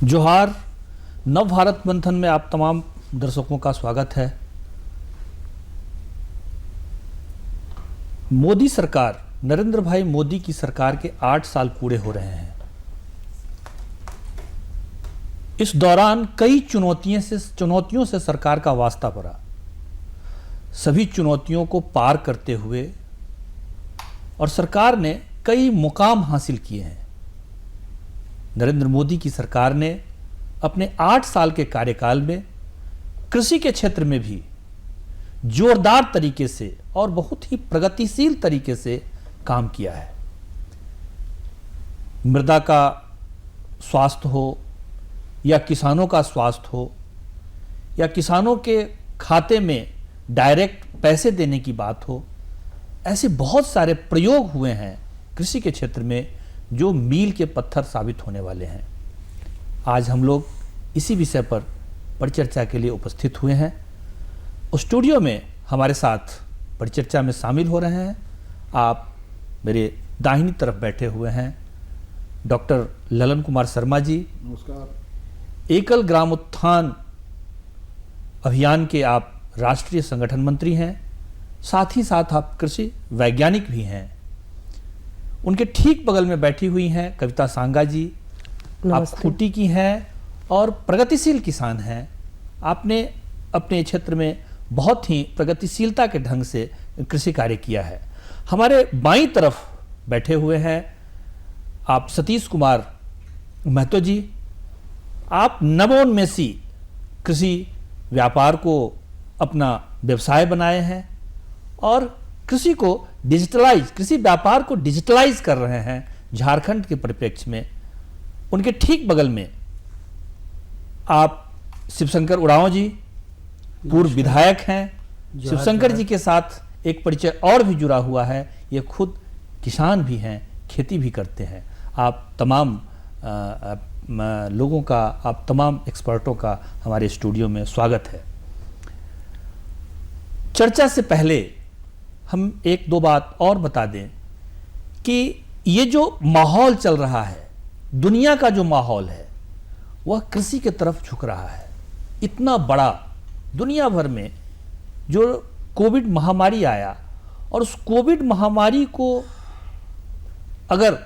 जोहार। नव भारत मंथन में आप तमाम दर्शकों का स्वागत है। मोदी सरकार, नरेंद्र भाई मोदी की सरकार के 8 साल पूरे हो रहे हैं। इस दौरान कई चुनौतियों से सरकार का वास्ता पड़ा। सभी चुनौतियों को पार करते हुए और सरकार ने कई मुकाम हासिल किए हैं। नरेंद्र मोदी की सरकार ने अपने 8 साल के कार्यकाल में कृषि के क्षेत्र में भी जोरदार तरीके से और बहुत ही प्रगतिशील तरीके से काम किया है। मृदा का स्वास्थ्य हो या किसानों का स्वास्थ्य हो या किसानों के खाते में डायरेक्ट पैसे देने की बात हो, ऐसे बहुत सारे प्रयोग हुए हैं कृषि के क्षेत्र में जो मील के पत्थर साबित होने वाले हैं। आज हम लोग इसी विषय पर परिचर्चा के लिए उपस्थित हुए हैं। स्टूडियो में हमारे साथ परिचर्चा में शामिल हो रहे हैं, आप मेरे दाहिनी तरफ बैठे हुए हैं डॉक्टर ललन कुमार शर्मा जी। नमस्कार। एकल ग्राम उत्थान अभियान के आप राष्ट्रीय संगठन मंत्री हैं, साथ ही साथ आप कृषि वैज्ञानिक भी हैं। उनके ठीक बगल में बैठी हुई हैं कविता सांगा जी। आप खूंटी की हैं और प्रगतिशील किसान हैं। आपने अपने क्षेत्र में बहुत ही प्रगतिशीलता के ढंग से कृषि कार्य किया है। हमारे बाईं तरफ बैठे हुए हैं आप सतीश कुमार महतो जी। आप नवोन्मेषी कृषि व्यापार को अपना व्यवसाय बनाए हैं और कृषि व्यापार को डिजिटलाइज कर रहे हैं झारखंड के परिप्रेक्ष्य में। उनके ठीक बगल में आप शिवशंकर उरांव जी, पूर्व विधायक हैं। शिवशंकर जी के साथ एक परिचय और भी जुड़ा हुआ है, ये खुद किसान भी हैं, खेती भी करते हैं। आप तमाम लोगों का, आप तमाम एक्सपर्टों का हमारे स्टूडियो में स्वागत है। चर्चा से पहले हम एक दो बात और बता दें कि ये जो माहौल चल रहा है, दुनिया का जो माहौल है, वह कृषि की तरफ झुक रहा है। इतना बड़ा दुनिया भर में जो कोविड महामारी आया और उस कोविड महामारी को अगर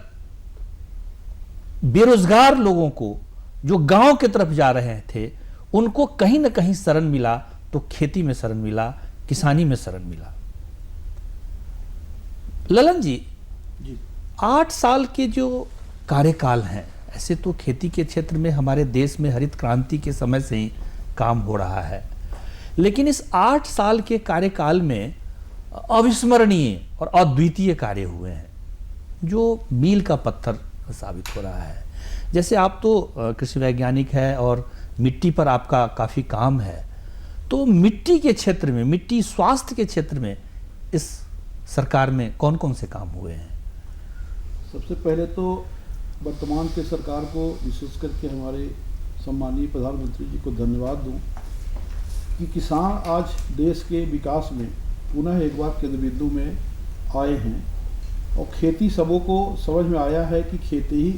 बेरोजगार लोगों को जो गांव की तरफ जा रहे थे उनको कहीं ना कहीं शरण मिला, तो खेती में शरण मिला, किसानी में शरण मिला। ललन जी, 8 साल के जो कार्यकाल हैं, ऐसे तो खेती के क्षेत्र में हमारे देश में हरित क्रांति के समय से ही काम हो रहा है, लेकिन इस 8 साल के कार्यकाल में अविस्मरणीय और अद्वितीय कार्य हुए हैं जो मील का पत्थर साबित हो रहा है। जैसे आप तो कृषि वैज्ञानिक हैं और मिट्टी पर आपका काफ़ी काम है, तो मिट्टी के क्षेत्र में, मिट्टी स्वास्थ्य के क्षेत्र में इस सरकार में कौन कौन से काम हुए हैं? सबसे पहले तो वर्तमान के सरकार को, विशेष करके हमारे सम्माननीय प्रधानमंत्री जी को धन्यवाद दूं कि किसान आज देश के विकास में पुनः एक बार केंद्र बिंदु में आए हैं और खेती सबों को समझ में आया है कि खेती ही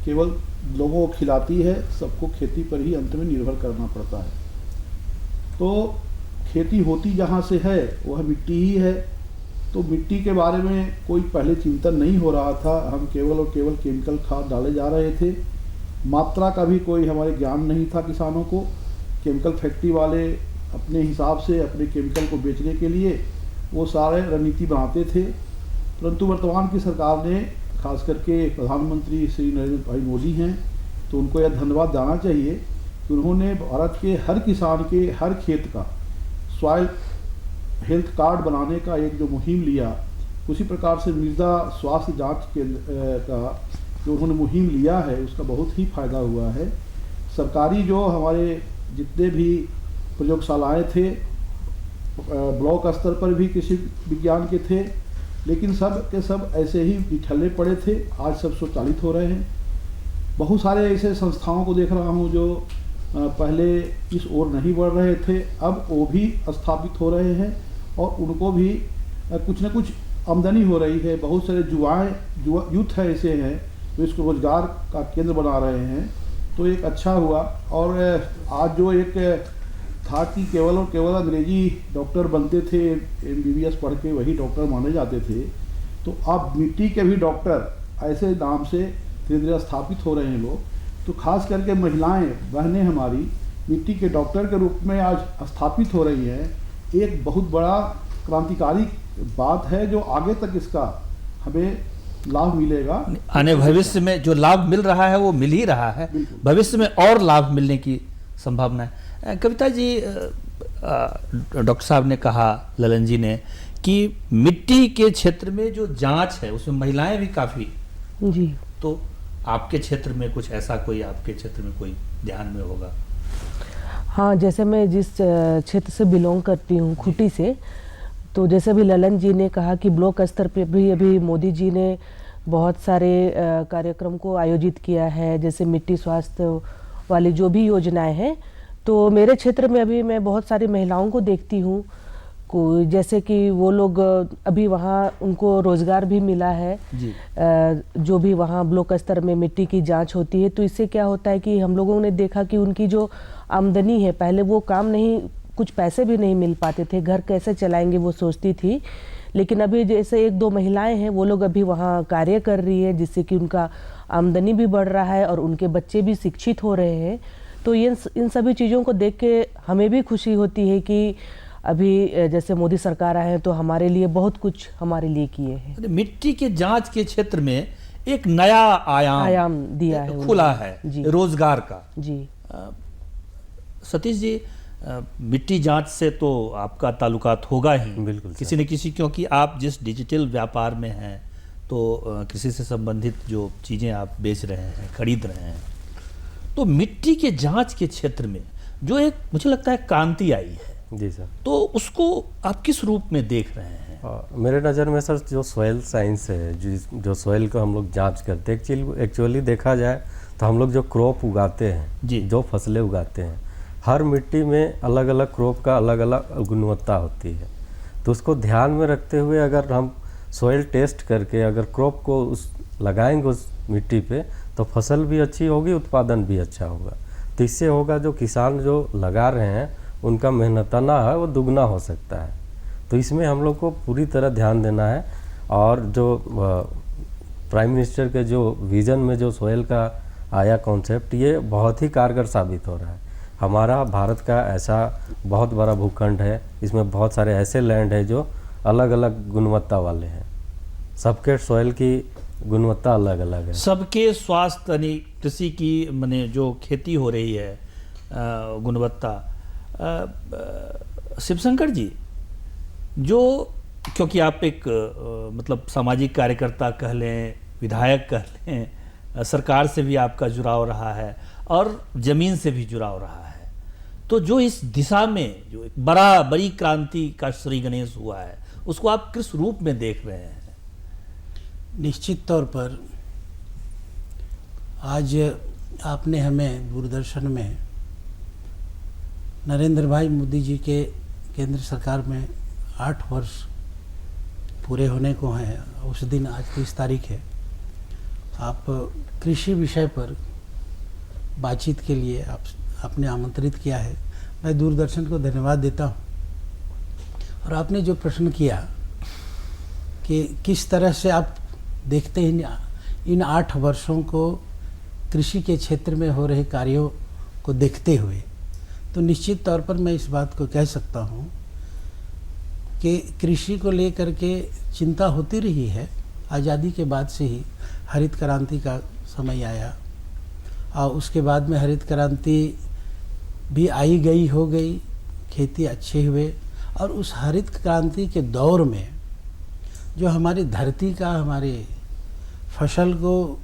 केवल लोगों को खिलाती है, सबको खेती पर ही अंत में निर्भर करना पड़ता है। तो खेती होती जहाँ से है वह मिट्टी ही है। तो मिट्टी के बारे में कोई पहले चिंतन नहीं हो रहा था, हम केवल और केवल केमिकल खाद डाले जा रहे थे। मात्रा का भी कोई हमारे ज्ञान नहीं था किसानों को। केमिकल फैक्ट्री वाले अपने हिसाब से अपने केमिकल को बेचने के लिए वो सारे रणनीति बनाते थे। परंतु वर्तमान की सरकार ने, खास करके प्रधानमंत्री श्री नरेंद्र भाई मोदी हैं, तो उनको यह धन्यवाद देना चाहिए कि उन्होंने भारत के हर किसान के हर खेत का सॉइल हेल्थ कार्ड बनाने का एक जो मुहिम लिया, उसी प्रकार से मृदा स्वास्थ्य जांच केंद्र का जो उन्होंने मुहिम लिया है, उसका बहुत ही फायदा हुआ है। सरकारी जो हमारे जितने भी प्रयोगशालाएं थे, ब्लॉक स्तर पर भी कृषि विज्ञान के थे, लेकिन सब के सब ऐसे ही बिठले पड़े थे। आज सब स्वचालित हो रहे हैं। बहुत सारे ऐसे संस्थाओं को देख रहा हूँ जो पहले इस ओर नहीं बढ़ रहे थे, अब वो भी स्थापित हो रहे हैं और उनको भी कुछ न कुछ आमदनी हो रही है। बहुत सारे यूथ ऐसे हैं जो इसको रोजगार का केंद्र बना रहे हैं। तो एक अच्छा हुआ। और आज जो एक था कि केवल और केवल अंग्रेजी डॉक्टर बनते थे, MBBS पढ़ के वही डॉक्टर माने जाते थे, तो अब मिट्टी के भी डॉक्टर ऐसे नाम से धीरे धीरे स्थापित हो रहे हैं लोग। तो खास करके महिलाएं बहनें हमारी मिट्टी के डॉक्टर के रूप में आज स्थापित हो रही हैं। एक बहुत बड़ा क्रांतिकारी बात है जो आगे तक इसका हमें लाभ मिलेगा। आने भविष्य में जो लाभ मिल रहा है वो मिल ही रहा है, भविष्य में और लाभ मिलने की संभावना है। कविता जी, डॉक्टर साहब ने कहा, ललन जी ने, कि मिट्टी के क्षेत्र में जो जांच है उसमें महिलाएं भी काफ़ी जी। तो आपके क्षेत्र में कुछ ऐसा, कोई आपके क्षेत्र में कोई ध्यान में होगा? हाँ, जैसे मैं जिस क्षेत्र से बिलोंग करती हूँ, खूंटी से, तो जैसे भी ललन जी ने कहा कि ब्लॉक स्तर पे भी अभी मोदी जी ने बहुत सारे कार्यक्रम को आयोजित किया है, जैसे मिट्टी स्वास्थ्य वाली जो भी योजनाएं हैं। तो मेरे क्षेत्र में अभी मैं बहुत सारी महिलाओं को देखती हूँ को, जैसे कि वो लोग अभी वहाँ उनको रोज़गार भी मिला है जी। जो भी वहाँ ब्लॉक स्तर में मिट्टी की जांच होती है, तो इससे क्या होता है कि हम लोगों ने देखा कि उनकी जो आमदनी है, पहले वो काम नहीं, कुछ पैसे भी नहीं मिल पाते थे, घर कैसे चलाएंगे वो सोचती थी। लेकिन अभी जैसे 1-2 महिलाएं हैं, वो लोग अभी वहाँ कार्य कर रही है, जिससे कि उनका आमदनी भी बढ़ रहा है और उनके बच्चे भी शिक्षित हो रहे हैं। तो इन सभी चीज़ों को देख के हमें भी खुशी होती है कि अभी जैसे मोदी सरकार आए हैं तो हमारे लिए बहुत कुछ हमारे लिए किए हैं। मिट्टी के जांच के क्षेत्र में एक नया आयाम दिया है, खुला है रोजगार का। जी सतीश जी, मिट्टी जांच से तो आपका ताल्लुकात होगा ही बिल्कुल किसी न किसी, क्योंकि आप जिस डिजिटल व्यापार में हैं तो कृषि से संबंधित जो चीज़ें आप बेच रहे हैं, खरीद रहे हैं, तो मिट्टी के जांच के क्षेत्र में जो एक मुझे लगता है क्रांति आई है जी सर, तो उसको आप किस रूप में देख रहे हैं? मेरे नज़र में सर जो सॉइल साइंस है, जो सॉइल को हम लोग जांच करते हैं, एक्चुअली देखा जाए तो हम लोग जो क्रॉप उगाते हैं जी, जो फसलें उगाते हैं, हर मिट्टी में अलग अलग क्रॉप का अलग अलग गुणवत्ता होती है। तो उसको ध्यान में रखते हुए अगर हम सॉइल टेस्ट करके अगर क्रॉप को लगाएंगे उस मिट्टी पे, तो फसल भी अच्छी होगी, उत्पादन भी अच्छा होगा। तो इससे होगा जो किसान जो लगा रहे हैं उनका मेहनताना है वो दुगना हो सकता है। तो इसमें हम लोग को पूरी तरह ध्यान देना है। और जो प्राइम मिनिस्टर के जो विज़न में जो सॉइल का आया कॉन्सेप्ट, ये बहुत ही कारगर साबित हो रहा है। हमारा भारत का ऐसा बहुत बड़ा भूखंड है, इसमें बहुत सारे ऐसे लैंड है जो अलग अलग गुणवत्ता वाले हैं, सबके सॉइल की गुणवत्ता अलग अलग है, सबके स्वास्थ्य यानी कृषि की माने जो खेती हो रही है गुणवत्ता। शिवशंकर जी, जो क्योंकि आप एक मतलब सामाजिक कार्यकर्ता कह लें, विधायक कह लें, सरकार से भी आपका जुड़ाव रहा है और ज़मीन से भी जुड़ाव रहा है, तो जो इस दिशा में जो एक बड़ी क्रांति का श्री गणेश हुआ है, उसको आप किस रूप में देख रहे हैं? निश्चित तौर पर आज आपने हमें दूरदर्शन में नरेंद्र भाई मोदी जी के केंद्र सरकार में 8 वर्ष पूरे होने को हैं, उस दिन आज 30 तारीख है, आप कृषि विषय पर बातचीत के लिए आपने आमंत्रित किया है। मैं दूरदर्शन को धन्यवाद देता हूँ। और आपने जो प्रश्न किया कि किस तरह से आप देखते हैं इन 8 वर्षों को कृषि के क्षेत्र में हो रहे कार्यों को देखते हुए, तो निश्चित तौर पर मैं इस बात को कह सकता हूँ कि कृषि को लेकर के चिंता होती रही है। आज़ादी के बाद से ही हरित क्रांति का समय आया और उसके बाद में हरित क्रांति भी आई गई हो गई, खेती अच्छे हुए, और उस हरित क्रांति के दौर में जो हमारी धरती का, हमारे फसल को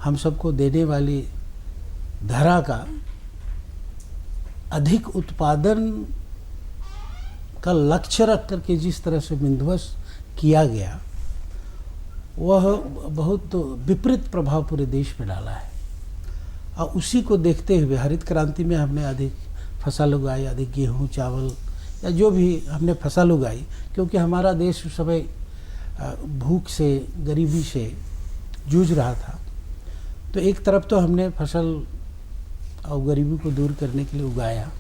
हम सबको देने वाली धरा का अधिक उत्पादन का लक्ष्य रख करके जिस तरह से विध्वंस किया गया, वह बहुत विपरीत प्रभाव पूरे देश में डाला है। और उसी को देखते हुए हरित क्रांति में हमने अधिक फसल उगाई, अधिक गेहूँ, चावल या जो भी हमने फसल उगाई, क्योंकि हमारा देश उस समय भूख से, गरीबी से जूझ रहा था। तो एक तरफ तो हमने फसल और गरीबी को दूर करने के लिए उगाया,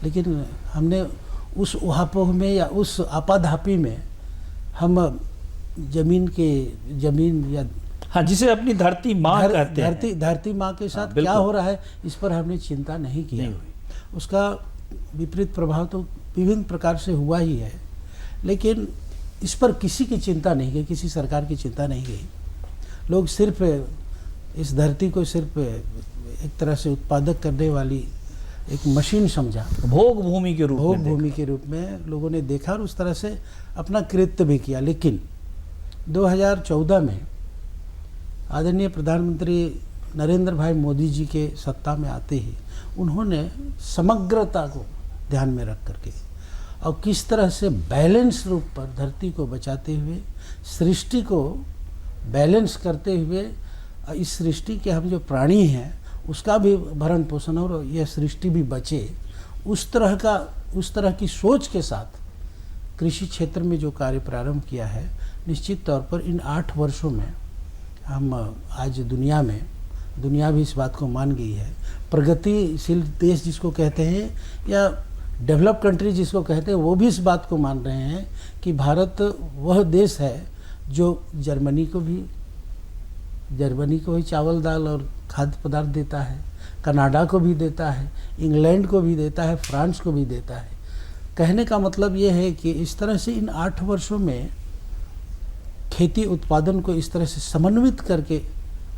लेकिन हमने उस उहापोह में या उस आपाधापी में हम जमीन या हाँ, जिसे अपनी धरती माँ कहते हैं, धरती माँ के साथ क्या बिल्कुल। हो रहा है इस पर हमने चिंता नहीं किया। उसका विपरीत प्रभाव तो विभिन्न प्रकार से हुआ ही है, लेकिन इस पर किसी की चिंता नहीं गई, किसी सरकार की चिंता नहीं गई। लोग सिर्फ इस धरती को सिर्फ एक तरह से उत्पादक करने वाली एक मशीन समझा, भोग भूमि के रूप भोग में भूमि के रूप में लोगों ने देखा और उस तरह से अपना कृत्य भी किया। लेकिन 2014 में आदरणीय प्रधानमंत्री नरेंद्र भाई मोदी जी के सत्ता में आते ही उन्होंने समग्रता को ध्यान में रख करके और किस तरह से बैलेंस रूप पर धरती को बचाते हुए, सृष्टि को बैलेंस करते हुए, इस सृष्टि के हम जो प्राणी हैं उसका भी भरण पोषण और यह सृष्टि भी बचे, उस तरह की सोच के साथ कृषि क्षेत्र में जो कार्य प्रारंभ किया है, निश्चित तौर पर इन 8 वर्षों में हम आज दुनिया भी इस बात को मान गई है, प्रगतिशील देश जिसको कहते हैं या डेवलप कंट्री जिसको कहते हैं, वो भी इस बात को मान रहे हैं कि भारत वह देश है जो जर्मनी को ही चावल दाल और खाद्य पदार्थ देता है, कनाडा को भी देता है, इंग्लैंड को भी देता है, फ्रांस को भी देता है। कहने का मतलब ये है कि इस तरह से इन 8 वर्षों में खेती उत्पादन को इस तरह से समन्वित करके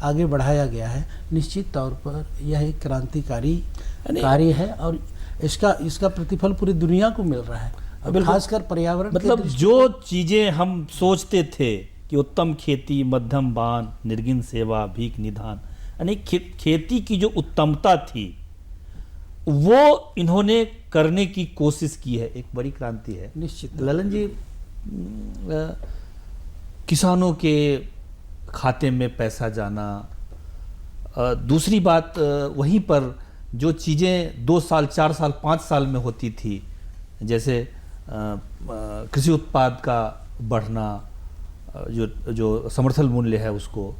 आगे बढ़ाया गया है। निश्चित तौर पर यह एक क्रांतिकारी कार्य है और इसका प्रतिफल पूरी दुनिया को मिल रहा है, और खासकर पर्यावरण मतलब जो चीजें हम सोचते थे कि उत्तम खेती, मध्यम बान, निर्गिन सेवा, भीख निधान, यानी खेती की जो उत्तमता थी वो इन्होंने करने की कोशिश की है, एक बड़ी क्रांति है। निश्चित। ललन जी, किसानों के खाते में पैसा जाना, दूसरी बात वहीं पर जो चीज़ें 2 साल, 4 साल, 5 साल में होती थी, जैसे कृषि उत्पाद का बढ़ना, जो समर्थन मूल्य है उसको,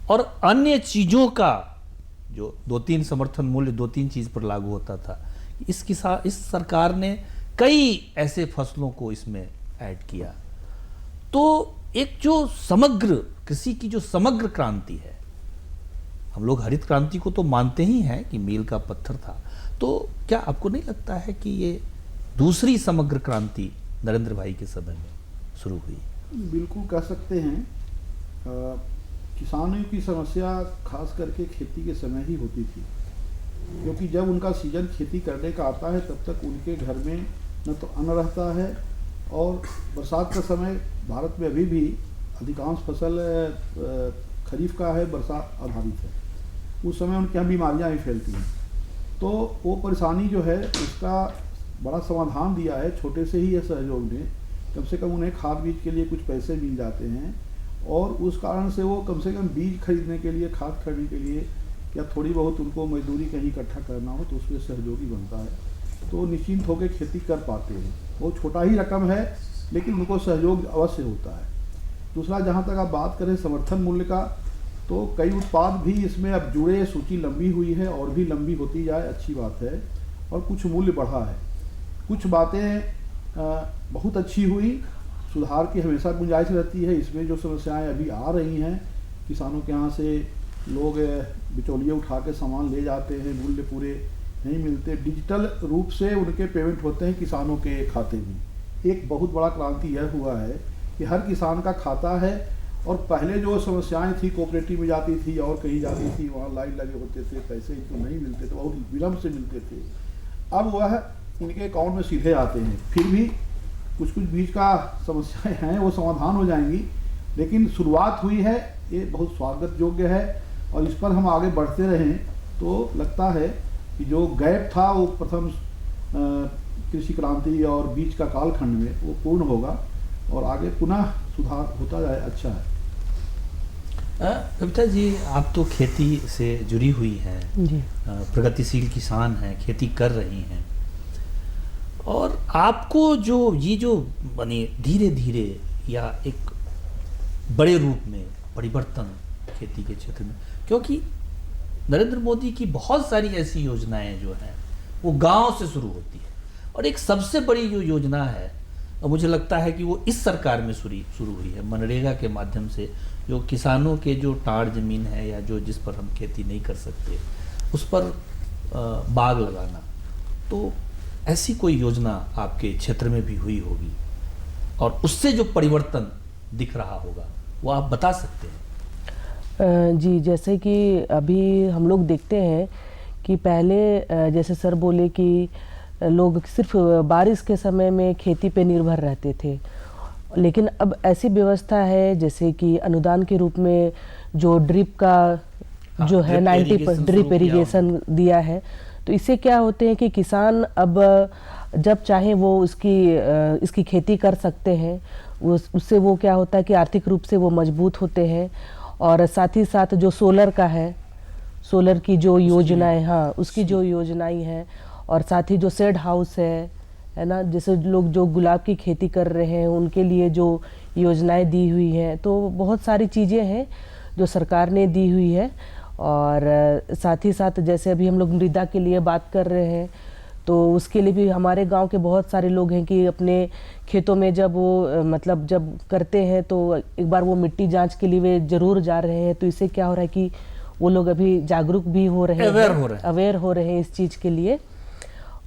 और अन्य चीज़ों का जो 2-3 समर्थन मूल्य 2-3 चीज़ पर लागू होता था, इस सरकार ने कई ऐसे फसलों को इसमें ऐड किया। तो एक जो समग्र कृषि की जो समग्र क्रांति है, हम लोग हरित क्रांति को तो मानते ही हैं कि मील का पत्थर था, तो क्या आपको नहीं लगता है कि ये दूसरी समग्र क्रांति नरेंद्र भाई के सदन में शुरू हुई? बिल्कुल कह सकते हैं। किसानों की समस्या खास करके खेती के समय ही होती थी, क्योंकि जब उनका सीजन खेती करने का आता है तब तक उनके घर में न तो अन्न रहता है, और बरसात का समय भारत में अभी भी अधिकांश फसल खरीफ का है, बरसात आधारित है, उस समय उनके यहाँ बीमारियाँ भी फैलती हैं। तो वो परेशानी जो है उसका बड़ा समाधान दिया है छोटे से ही यह सहयोग ने। कम से कम उन्हें खाद बीज के लिए कुछ पैसे मिल जाते हैं, और उस कारण से वो कम से कम बीज खरीदने के लिए, खाद खरीदने के लिए, या थोड़ी बहुत उनको मजदूरी कहीं इकट्ठा करना हो तो उसमें सहयोगी बनता है, तो निश्चिंत होकर खेती कर पाते हैं। वो छोटा ही रकम है लेकिन उनको सहयोग अवश्य होता है। दूसरा, जहाँ तक आप बात करें समर्थन मूल्य का, तो कई उत्पाद भी इसमें अब जुड़े, सूची लंबी हुई है और भी लंबी होती जाए, अच्छी बात है, और कुछ मूल्य बढ़ा है। कुछ बातें बहुत अच्छी हुई, सुधार की हमेशा गुंजाइश रहती है। इसमें जो समस्याएं अभी आ रही हैं, किसानों के यहाँ से लोग बिचौलिए उठा के सामान ले जाते हैं, मूल्य पूरे नहीं मिलते, डिजिटल रूप से उनके पेमेंट होते हैं किसानों के खाते में। एक बहुत बड़ा क्रांति यह हुआ है कि हर किसान का खाता है, और पहले जो समस्याएं थी, कोऑपरेटिव में जाती थी और कहीं जाती थी, वहाँ लाइन लगे होते थे, पैसे इनको नहीं मिलते थे, बहुत विलम्ब से मिलते थे। अब वह इनके अकाउंट में सीधे आते हैं। फिर भी कुछ बीच का समस्याएं हैं, वो समाधान हो जाएंगी, लेकिन शुरुआत हुई है, ये बहुत स्वागत योग्य है, और इस पर हम आगे बढ़ते रहें तो लगता है कि जो गैप था वो प्रथम कृषि क्रांति और बीच का कालखंड में वो पूर्ण होगा, और आगे पुनः सुधार होता जाए, अच्छा है। कविता जी, आप तो खेती से जुड़ी हुई हैं जी। प्रगतिशील किसान हैं, खेती कर रही हैं, और आपको जो बने धीरे धीरे या एक बड़े रूप में परिवर्तन खेती के क्षेत्र में, क्योंकि नरेंद्र मोदी की बहुत सारी ऐसी योजनाएं जो हैं वो गांव से शुरू होती है, और एक सबसे बड़ी जो योजना है और मुझे लगता है कि वो इस सरकार में शुरू हुई है, मनरेगा के माध्यम से जो किसानों के जो टाड़ जमीन है या जो जिस पर हम खेती नहीं कर सकते उस पर बाग लगाना। तो ऐसी कोई योजना आपके क्षेत्र में भी हुई होगी और उससे जो परिवर्तन दिख रहा होगा वो आप बता सकते हैं? जी, जैसे कि अभी हम लोग देखते हैं कि पहले जैसे सर बोले कि लोग सिर्फ बारिश के समय में खेती पे निर्भर रहते थे, लेकिन अब ऐसी व्यवस्था है जैसे कि अनुदान के रूप में जो ड्रिप का जो है 90% ड्रिप इरिगेशन दिया है। तो इससे क्या होते हैं कि किसान अब जब चाहे वो इसकी खेती कर सकते हैं। उससे वो क्या होता है कि आर्थिक रूप से वो मजबूत होते हैं, और साथ ही साथ जो सोलर का है, सोलर की जो योजनाएं, हाँ उसकी जो योजनाएं हैं, और साथ ही जो शेड हाउस है ना, जैसे लोग जो गुलाब की खेती कर रहे हैं उनके लिए जो योजनाएं दी हुई हैं। तो बहुत सारी चीज़ें हैं जो सरकार ने दी हुई है। और साथ ही साथ जैसे अभी हम लोग मृदा के लिए बात कर रहे हैं, तो उसके लिए भी हमारे गांव के बहुत सारे लोग हैं कि अपने खेतों में जब वो मतलब जब करते हैं तो एक बार वो मिट्टी जांच के लिए वे जरूर जा रहे हैं। तो इससे क्या हो रहा है कि वो लोग अभी जागरूक भी हो रहे हैं, अवेयर हो रहे हैं इस चीज़ के लिए।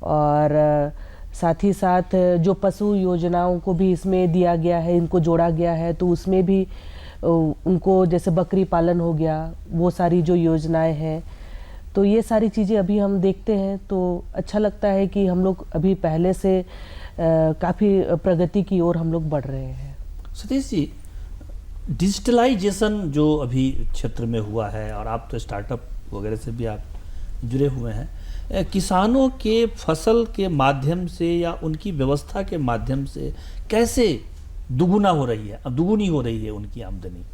और साथ ही साथ जो पशु योजनाओं को भी इसमें दिया गया है, इनको जोड़ा गया है, तो उसमें भी उनको जैसे बकरी पालन हो गया, वो सारी जो योजनाएं हैं, तो ये सारी चीज़ें अभी हम देखते हैं तो अच्छा लगता है कि हम लोग अभी पहले से काफ़ी प्रगति की ओर हम लोग बढ़ रहे हैं। सतीश जी, डिजिटलाइजेशन जो अभी क्षेत्र में हुआ है, और आप तो स्टार्टअप वगैरह से भी आप जुड़े हुए हैं, किसानों के फसल के माध्यम से या उनकी व्यवस्था के माध्यम से कैसे दुगुनी हो रही है उनकी आमदनी?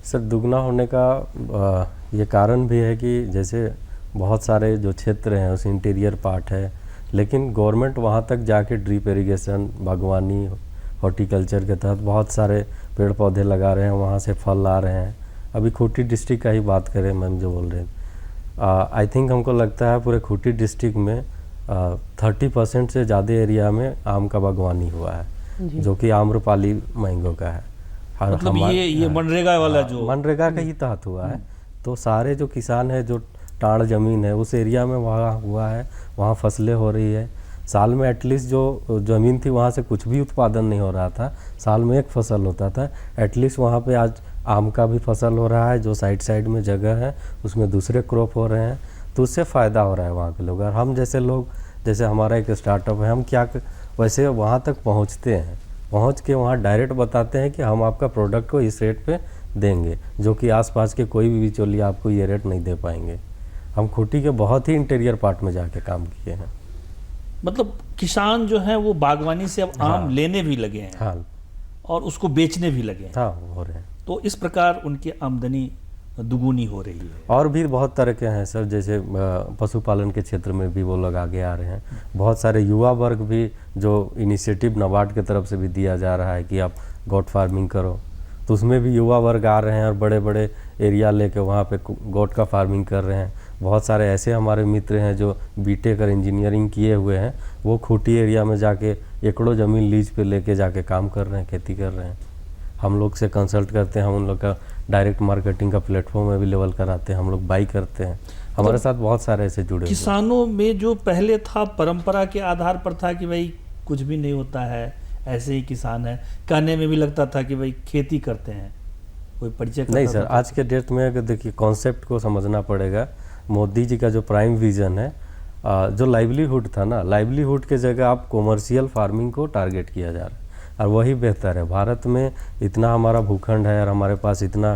सर, दुगना होने का ये कारण भी है कि जैसे बहुत सारे जो क्षेत्र हैं उस इंटीरियर पार्ट है, लेकिन गवर्नमेंट वहाँ तक जाके ड्रिप इरिगेशन, बागवानी, हॉर्टिकल्चर के तहत बहुत सारे पेड़ पौधे लगा रहे हैं, वहाँ से फल ला रहे हैं। अभी खूंटी डिस्ट्रिक्ट का ही बात करें, मैम जो बोल रहे हैं, आई थिंक हमको लगता है पूरे खूंटी डिस्ट्रिक्ट में 30% से ज़्यादा एरिया में आम का बागवानी हुआ है, जो कि आम्रपाली मैंगो का है। मतलब ये मनरेगा वाला जो मनरेगा का ही तहत हुआ है। तो सारे जो किसान है, जो टाड़ ज़मीन है उस एरिया में वहाँ हुआ है, वहाँ फसलें हो रही है। साल में एटलीस्ट जो ज़मीन थी वहाँ से कुछ भी उत्पादन नहीं हो रहा था, साल में एक फसल होता था, एटलीस्ट वहाँ पे आज आम का भी फसल हो रहा है। जो साइड में जगह है उसमें दूसरे क्रॉप हो रहे हैं, तो उससे फ़ायदा हो रहा है वहाँ के लोग। और हम जैसे लोग, जैसे हमारा एक स्टार्टअप है, हम क्या वैसे वहाँ तक पहुँचते हैं, पहुँच के वहाँ डायरेक्ट बताते हैं कि हम आपका प्रोडक्ट को इस रेट पे देंगे, जो कि आसपास के कोई भी बिचौलिया आपको ये रेट नहीं दे पाएंगे। हम खूंटी के बहुत ही इंटीरियर पार्ट में जाके काम किए हैं। मतलब किसान जो है वो बागवानी से अब आम लेने भी लगे हैं, हाँ, और उसको बेचने भी लगे हैं, हाँ हो रहे हैं। तो इस प्रकार उनकी आमदनी दुगुनी हो रही है। और भी बहुत तरह के हैं सर, जैसे पशुपालन के क्षेत्र में भी वो लोग आगे आ रहे हैं। बहुत सारे युवा वर्ग भी, जो इनिशिएटिव नाबार्ड की तरफ से भी दिया जा रहा है कि आप गोट फार्मिंग करो, तो उसमें भी युवा वर्ग आ रहे हैं और बड़े बड़े एरिया लेके वहाँ पे गोट का फार्मिंग कर रहे हैं। बहुत सारे ऐसे हमारे मित्र हैं जो बीटेक और इंजीनियरिंग किए हुए हैं, वो खूंटी एरिया में जाके एकड़ों ज़मीन लीज पे लेके जाके काम कर रहे हैं, खेती कर रहे हैं। हम लोग से कंसल्ट करते हैं, हम उन लोग का डायरेक्ट मार्केटिंग का प्लेटफॉर्म अवेलेबल कराते हैं, हम लोग बाई करते हैं। हमारे साथ बहुत सारे ऐसे जुड़े। किसानों में जो पहले था परंपरा के आधार पर था कि भाई कुछ भी नहीं होता है, ऐसे ही किसान है, कहने में भी लगता था कि भाई खेती करते हैं, कोई परिचय नहीं सर, आज के डेट में अगर देखिए कॉन्सेप्ट को समझना पड़ेगा। मोदी जी का जो प्राइम विजन है, जो लाइवलीहुड था ना, लाइवलीहुड के जगह आप कॉमर्शियल फार्मिंग को टारगेट किया जा रहा है, और वही बेहतर है। भारत में इतना हमारा भूखंड है और हमारे पास इतना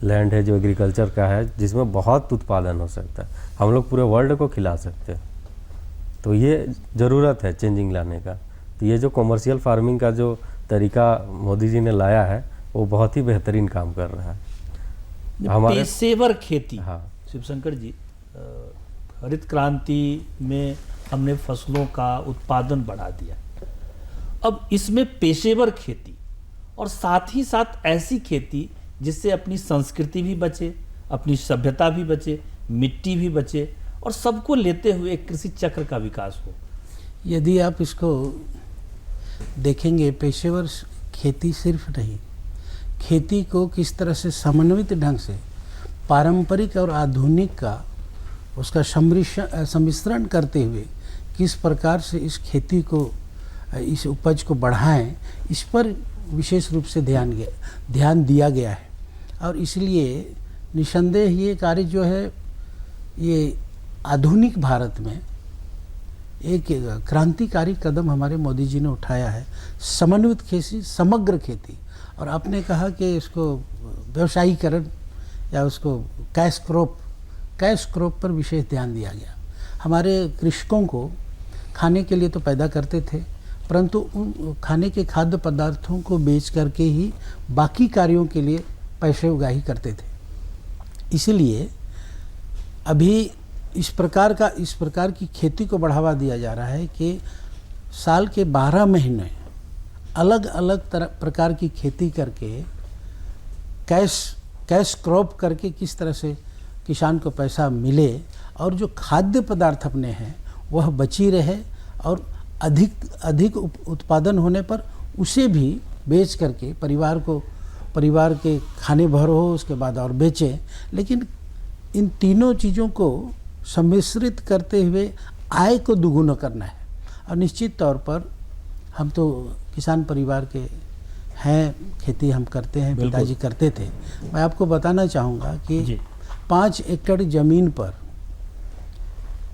लैंड है जो एग्रीकल्चर का है, जिसमें बहुत उत्पादन हो सकता है, हम लोग पूरे वर्ल्ड को खिला सकते हैं। तो ये ज़रूरत है चेंजिंग लाने का। तो ये जो कॉमर्शियल फार्मिंग का जो तरीका मोदी जी ने लाया है, वो बहुत ही बेहतरीन काम कर रहा है। हमारे पेशेवर खेती, हाँ शिवशंकर जी, हरित क्रांति में हमने फसलों का उत्पादन बढ़ा दिया, अब इसमें पेशेवर खेती और साथ ही साथ ऐसी खेती जिससे अपनी संस्कृति भी बचे, अपनी सभ्यता भी बचे, मिट्टी भी बचे और सबको लेते हुए एक कृषि चक्र का विकास हो। यदि आप इसको देखेंगे, पेशेवर खेती सिर्फ नहीं, खेती को किस तरह से समन्वित ढंग से पारंपरिक और आधुनिक का उसका सम्मिश्रण करते हुए किस प्रकार से इस खेती को, इस उपज को बढ़ाएं, इस पर विशेष रूप से ध्यान दिया गया है। और इसलिए निसंदेह ये कार्य जो है, ये आधुनिक भारत में एक क्रांतिकारी कदम हमारे मोदी जी ने उठाया है। समन्वित खेती, समग्र खेती, और आपने कहा कि इसको व्यवसायीकरण या उसको कैश क्रॉप पर विशेष ध्यान दिया गया। हमारे कृषकों को खाने के लिए तो पैदा करते थे, परंतु उन खाने के खाद्य पदार्थों को बेच करके ही बाकी कार्यों के लिए पैसे उगाही करते थे। इसलिए अभी इस प्रकार की खेती को बढ़ावा दिया जा रहा है कि साल के 12 महीने अलग अलग प्रकार की खेती करके कैश क्रॉप करके किस तरह से किसान को पैसा मिले और जो खाद्य पदार्थ अपने हैं वह बची रहे, और अधिक उत्पादन होने पर उसे भी बेच करके परिवार के खाने भर हो, उसके बाद और बेचें। लेकिन इन तीनों चीज़ों को सम्मिश्रित करते हुए आय को दुगुना करना है। और निश्चित तौर पर हम तो किसान परिवार के हैं, खेती हम करते हैं, पिताजी करते थे। मैं आपको बताना चाहूँगा कि 5 एकड़ ज़मीन पर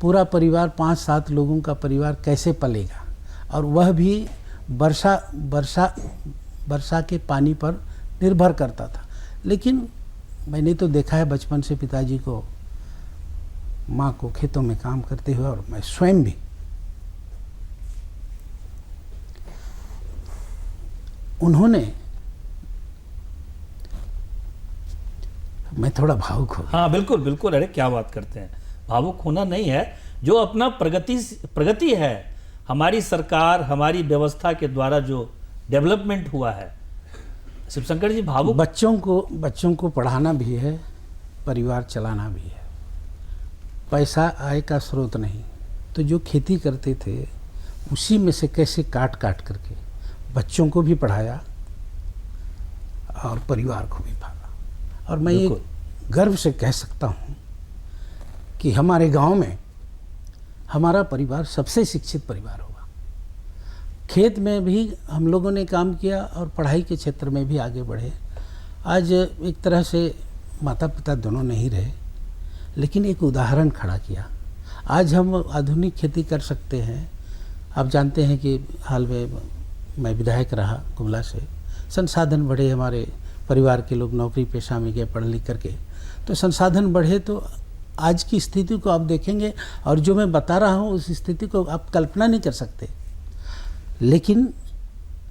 पूरा परिवार, 5-7 लोगों का परिवार कैसे पलेगा, और वह भी वर्षा के पानी पर निर्भर करता था। लेकिन मैंने तो देखा है बचपन से पिताजी को, माँ को खेतों में काम करते हुए, और मैं स्वयं भी। उन्होंने, मैं थोड़ा भावुक हो गया। हाँ बिल्कुल बिल्कुल, अरे क्या बात करते हैं, भावुक होना नहीं है। जो अपना प्रगति है, हमारी सरकार, हमारी व्यवस्था के द्वारा जो डेवलपमेंट हुआ है, शिवशंकर जी भावुक। बच्चों को पढ़ाना भी है, परिवार चलाना भी है। पैसा आय का स्रोत नहीं, तो जो खेती करते थे उसी में से कैसे काट करके बच्चों को भी पढ़ाया और परिवार को भी पाला। और मैं ये गर्व से कह सकता हूँ कि हमारे गांव में हमारा परिवार सबसे शिक्षित परिवार होगा। खेत में भी हम लोगों ने काम किया और पढ़ाई के क्षेत्र में भी आगे बढ़े। आज एक तरह से माता पिता दोनों नहीं रहे, लेकिन एक उदाहरण खड़ा किया। आज हम आधुनिक खेती कर सकते हैं। आप जानते हैं कि हाल में मैं विधायक रहा गुमला से, संसाधन बढ़े, हमारे परिवार के लोग नौकरी पेशा में गए पढ़ लिख करके, तो संसाधन बढ़े। तो आज की स्थिति को आप देखेंगे, और जो मैं बता रहा हूँ उस स्थिति को आप कल्पना नहीं कर सकते। लेकिन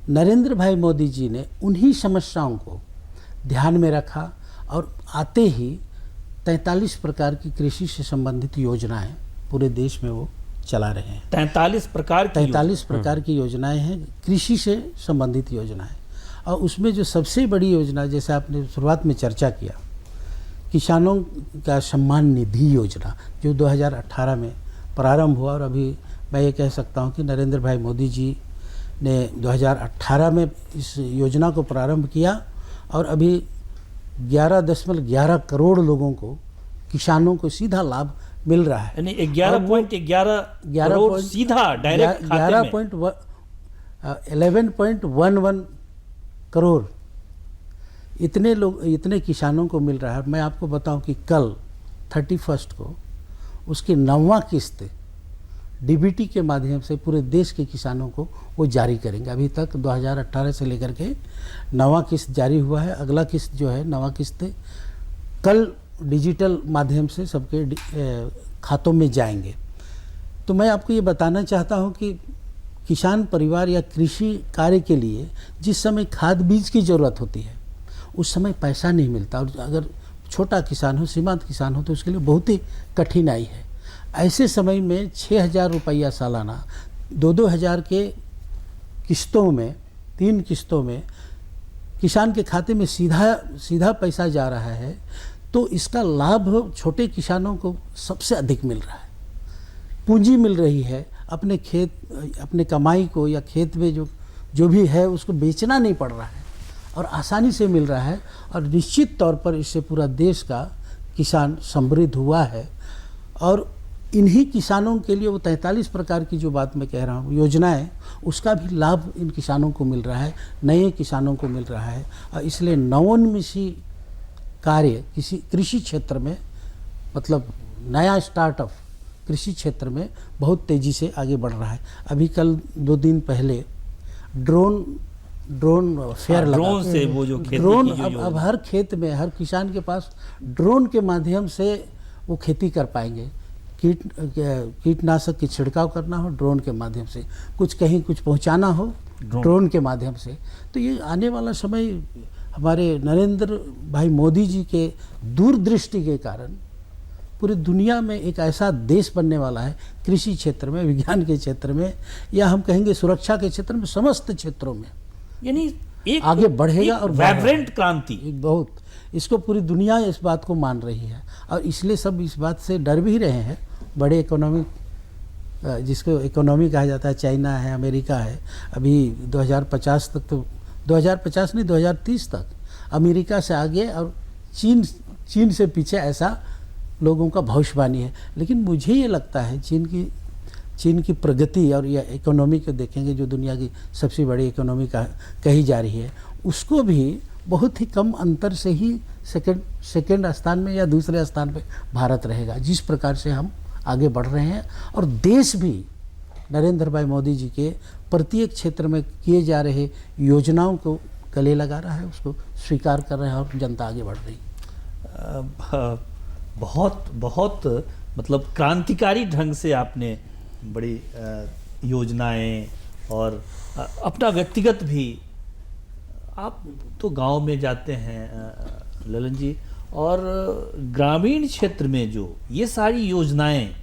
नरेंद्र भाई मोदी जी ने उन्हीं समस्याओं को ध्यान में रखा और आते ही 43 प्रकार की कृषि से संबंधित योजनाएं पूरे देश में वो चला रहे हैं। 43 प्रकार की योजनाएं हैं, कृषि से संबंधित योजनाएं। और उसमें जो सबसे बड़ी योजना, जैसे आपने शुरुआत में चर्चा किया, किसानों का सम्मान निधि योजना, जो 2018 में प्रारंभ हुआ। और अभी मैं ये कह सकता हूँ कि नरेंद्र भाई मोदी जी ने 2018 में इस योजना को प्रारंभ किया, और अभी 11.11 करोड़ लोगों को, किसानों को सीधा लाभ मिल रहा है। यानी 11.11 करोड़ सीधा डायरेक्ट खाते में, 11.11 करोड़ इतने किसानों को मिल रहा है। मैं आपको बताऊं कि कल 31 को उसकी 9वां किस्त डीबीटी के माध्यम से पूरे देश के किसानों को वो जारी करेंगे। अभी तक 2018 से लेकर के 9वां किस्त जारी हुआ है। अगला किस्त जो है 9वां किस्त कल डिजिटल माध्यम से सबके खातों में जाएंगे। तो मैं आपको ये बताना चाहता हूँ कि किसान परिवार या कृषि कार्य के लिए जिस समय खाद बीज की ज़रूरत होती है उस समय पैसा नहीं मिलता, और अगर छोटा किसान हो, सीमांत किसान हो, तो उसके लिए बहुत ही कठिनाई है। ऐसे समय में 6,000 रुपया सालाना 2-2 हज़ार के किस्तों में, 3 किस्तों में किसान के खाते में सीधा पैसा जा रहा है। तो इसका लाभ छोटे किसानों को सबसे अधिक मिल रहा है। पूंजी मिल रही है, अपने खेत, अपने कमाई को या खेत में जो भी है उसको बेचना नहीं पड़ रहा है और आसानी से मिल रहा है। और निश्चित तौर पर इससे पूरा देश का किसान समृद्ध हुआ है। और इन्हीं किसानों के लिए वो 43 प्रकार की जो बात मैं कह रहा हूँ योजनाएं, उसका भी लाभ इन किसानों को मिल रहा है, नए किसानों को मिल रहा है। और इसलिए नवोन्मेषी कार्य किसी कृषि क्षेत्र में, मतलब नया स्टार्टअप कृषि क्षेत्र में बहुत तेज़ी से आगे बढ़ रहा है। अभी कल 2 दिन पहले ड्रोन फेयर लगा। ड्रोन से वो जो खेती ड्रोन की जो अब हर खेत में, हर किसान के पास ड्रोन के माध्यम से वो खेती कर पाएंगे। कीटनाशक की छिड़काव करना हो ड्रोन के माध्यम से, कुछ कहीं कुछ पहुंचाना हो ड्रोन के माध्यम से। तो ये आने वाला समय हमारे नरेंद्र भाई मोदी जी के दूरदृष्टि के कारण पूरी दुनिया में एक ऐसा देश बनने वाला है, कृषि क्षेत्र में, विज्ञान के क्षेत्र में, या हम कहेंगे सुरक्षा के क्षेत्र में, समस्त क्षेत्रों में यानी एक आगे बढ़ेगा और वाइब्रेंट क्रांति। एक बहुत, इसको पूरी दुनिया इस बात को मान रही है। और इसलिए सब इस बात से डर भी रहे हैं। बड़े इकोनॉमिक, जिसको इकोनॉमी कहा जाता है, चाइना है, अमेरिका है, अभी 2050 तक, तो 2050 नहीं 2030 तक अमेरिका से आगे और चीन से पीछे, ऐसा लोगों का भविष्यवाणी है। लेकिन मुझे ये लगता है चीन की प्रगति और यह इकोनॉमी को देखेंगे, जो दुनिया की सबसे बड़ी इकोनॉमी कही जा रही है, उसको भी बहुत ही कम अंतर से ही सेकंड स्थान में या दूसरे स्थान पे भारत रहेगा। जिस प्रकार से हम आगे बढ़ रहे हैं और देश भी नरेंद्र भाई मोदी जी के प्रत्येक क्षेत्र में किए जा रहे योजनाओं को गले लगा रहा है, उसको स्वीकार कर रहे हैं और जनता आगे बढ़ रही है। बहुत मतलब क्रांतिकारी ढंग से आपने बड़ी योजनाएं और अपना व्यक्तिगत भी, आप तो गांव में जाते हैं ललन जी, और ग्रामीण क्षेत्र में जो ये सारी योजनाएं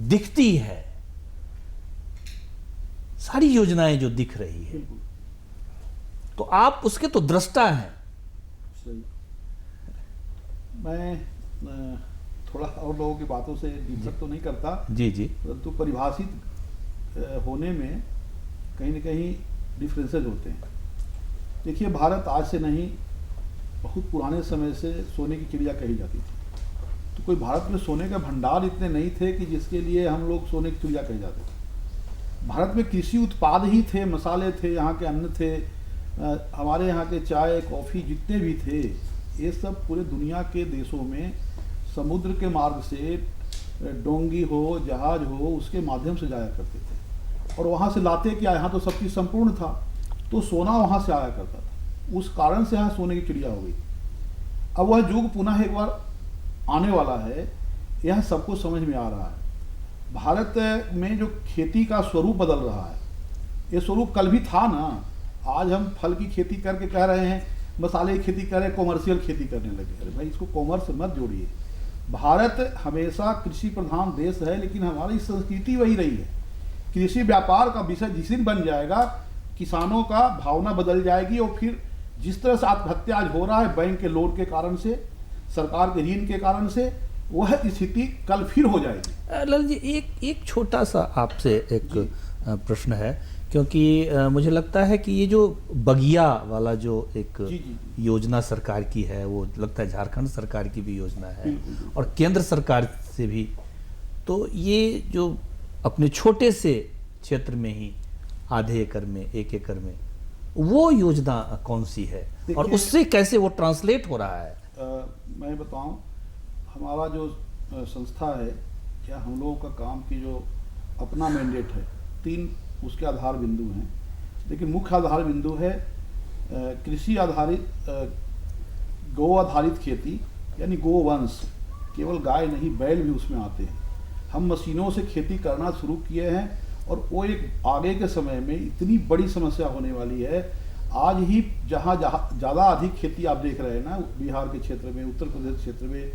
दिखती है, सारी योजनाएं जो दिख रही है, तो आप उसके तो दृष्टा हैं। सही। मैं थोड़ा और लोगों की बातों से डिफर तो नहीं करता जी जी, परंतु परिभाषित होने में कहीं न कहीं डिफरेंसेस होते हैं। देखिए, भारत आज से नहीं, बहुत पुराने समय से सोने की चिड़िया कही जाती थी। तो कोई भारत में सोने का भंडार इतने नहीं थे कि जिसके लिए हम लोग सोने की चिड़िया कहे जाते थे। भारत में कृषि उत्पाद ही थे, मसाले थे, यहाँ के अन्न थे, हमारे यहाँ के चाय कॉफ़ी जितने भी थे, ये सब पूरे दुनिया के देशों में समुद्र के मार्ग से, डोंगी हो, जहाज हो, उसके माध्यम से जाया करते थे। और वहाँ से लाते क्या, यहाँ तो सब चीज़ संपूर्ण था, तो सोना वहाँ से आया करता था। उस कारण से यहाँ सोने की चिड़िया हो गई। अब वह युग पुनः एक बार आने वाला है, यह सबको समझ में आ रहा है। भारत में जो खेती का स्वरूप बदल रहा है, ये स्वरूप कल भी था ना। आज हम फल की खेती करके कह रहे हैं, मसाले की खेती कर रहे हैं, कॉमर्शियल खेती करने लगे। अरे भाई, इसको कॉमर्स मत जोड़िए। भारत हमेशा कृषि प्रधान देश है, लेकिन हमारी संस्कृति वही रही है। कृषि व्यापार का विषय जिस दिन बन जाएगा, किसानों का भावना बदल जाएगी, और फिर जिस तरह से आत्महत्या आज हो रहा है बैंक के लोड के कारण से, सरकार के ऋण के कारण से, वह स्थिति कल फिर हो जाएगी। ललन जी, एक छोटा सा आपसे एक प्रश्न है, क्योंकि मुझे लगता है कि ये जो बगिया वाला जो एक योजना सरकार की है, वो लगता है झारखंड सरकार की भी योजना है और केंद्र सरकार से भी, तो ये जो अपने छोटे से क्षेत्र में ही आधे एकड़ में, 1 एकड़ में, वो योजना कौन सी है और उससे कैसे वो ट्रांसलेट हो रहा है? मैं बताऊं, हमारा जो संस्था है या हम लोगों का काम की जो अपना मैंडेट है, 3 उसके आधार बिंदु हैं। लेकिन मुख्य आधार बिंदु है कृषि आधारित, गौ आधारित खेती, यानी गोवंश। केवल गाय नहीं, बैल भी उसमें आते हैं। हम मशीनों से खेती करना शुरू किए हैं, और वो एक आगे के समय में इतनी बड़ी समस्या होने वाली है। आज ही जहाँ ज़्यादा अधिक खेती आप देख रहे हैं ना, बिहार के क्षेत्र में, उत्तर प्रदेश क्षेत्र में,